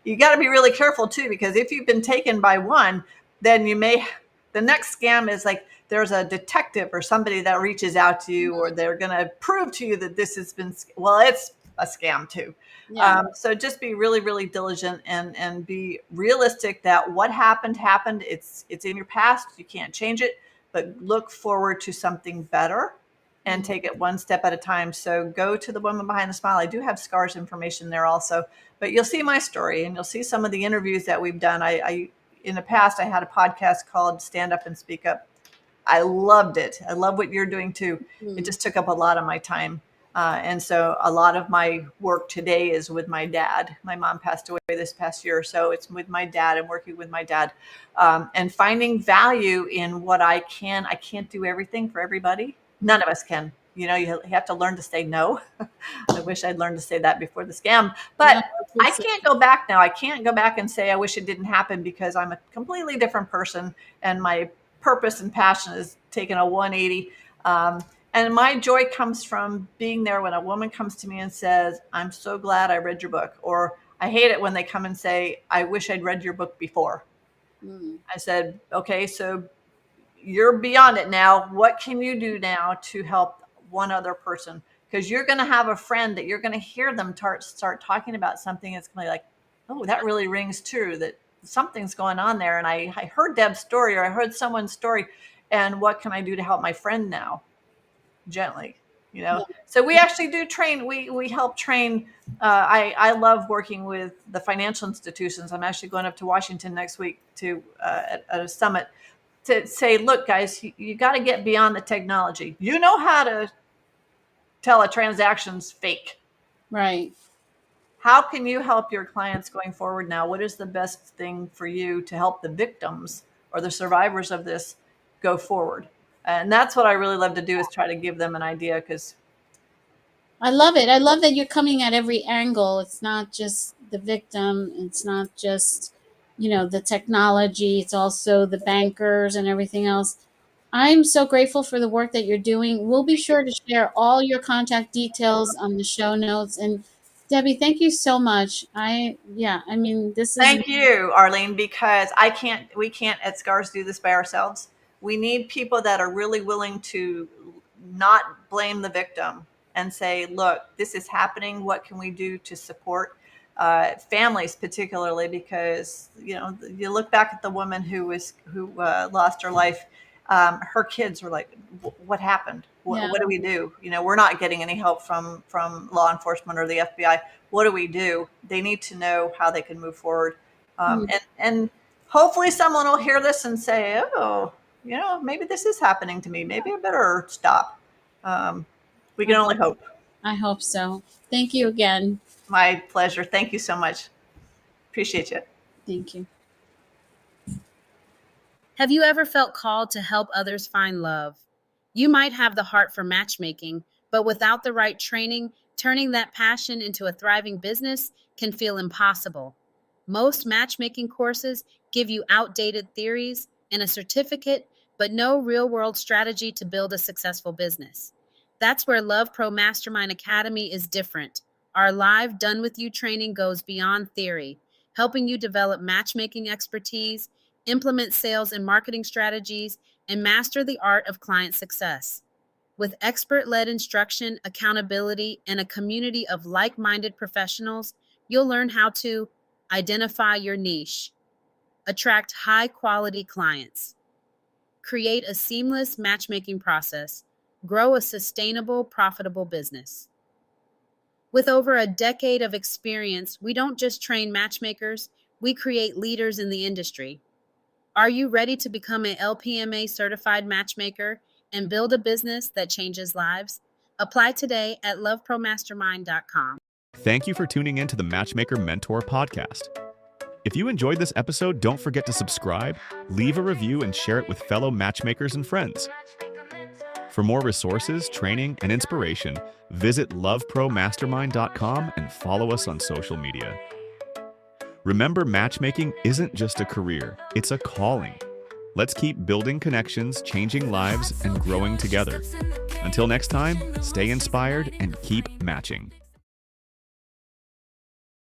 you got to be really careful too, because if you've been taken by one, then the next scam is like, there's a detective or somebody that reaches out to you, or they're going to prove to you that this has been, well, it's a scam too. Yeah. So just be really, really diligent and be realistic that what happened. It's in your past. You can't change it, but look forward to something better and take it one step at a time. So go to the woman behind the smile. I do have scars information there also, but you'll see my story and you'll see some of the interviews that we've done. I in the past, I had a podcast called Stand Up and Speak Up. I loved it. I love what you're doing too. It just took up a lot of my time. And so a lot of my work today is with my dad. My mom passed away this past year. So it's with my dad and working with my dad, and finding value in what I can. I can't do everything for everybody. None of us can. You have to learn to say no. I wish I'd learned to say that before the scam, but I can't go back now. I can't go back and say, I wish it didn't happen, because I'm a completely different person and my purpose and passion is taking a 180. And my joy comes from being there when a woman comes to me and says, I'm so glad I read your book. Or I hate it when they come and say, I wish I'd read your book before. I said, okay, so you're beyond it now. What can you do now to help one other person? Because you're going to have a friend that you're going to hear them start talking about something. It's going to be like, oh, that really rings true, that something's going on there. And I heard Deb's story, or I heard someone's story. And what can I do to help my friend now? Gently, So we actually do train. We help train. I love working with the financial institutions. I'm actually going up to Washington next week at a summit to say, look, guys, you got to get beyond the technology. You know how to tell a transaction's fake. Right. How can you help your clients going forward now? What is the best thing for you to help the victims or the survivors of this go forward? And that's what I really love to do, is try to give them an idea, because I love it. I love that you're coming at every angle. It's not just the victim. It's not just, the technology. It's also the bankers and everything else. I'm so grateful for the work that you're doing. We'll be sure to share all your contact details on the show notes. And Debby, thank you so much. This is thank you, Arlene, because we can't at Scars do this by ourselves. We need people that are really willing to not blame the victim and say, look, this is happening. What can we do to support families, particularly because, you look back at the woman who lost her life. Her kids were like, what happened? What do we do? We're not getting any help from law enforcement or the FBI. What do we do? They need to know how they can move forward. And hopefully someone will hear this and say, oh, maybe this is happening to me. Maybe I better stop. We can only hope. I hope so. Thank you again. My pleasure. Thank you so much. Appreciate you. Thank you. Have you ever felt called to help others find love? You might have the heart for matchmaking, but without the right training, turning that passion into a thriving business can feel impossible. Most matchmaking courses give you outdated theories and a certificate, but no real-world strategy to build a successful business. That's where Love Pro Mastermind Academy is different. Our live Done With You training goes beyond theory, helping you develop matchmaking expertise, implement sales and marketing strategies, and master the art of client success. With expert-led instruction, accountability, and a community of like-minded professionals, you'll learn how to identify your niche, attract high-quality clients, create a seamless matchmaking process, grow a sustainable, profitable business. With over a decade of experience, we don't just train matchmakers, we create leaders in the industry. Are you ready to become an LPMA certified matchmaker and build a business that changes lives? Apply today at lovepromastermind.com. Thank you for tuning in to the Matchmaker Mentor podcast. If you enjoyed this episode, don't forget to subscribe, leave a review, and share it with fellow matchmakers and friends. For more resources, training, and inspiration, visit lovepromastermind.com and follow us on social media. Remember, matchmaking isn't just a career, it's a calling. Let's keep building connections, changing lives, and growing together. Until next time, stay inspired and keep matching.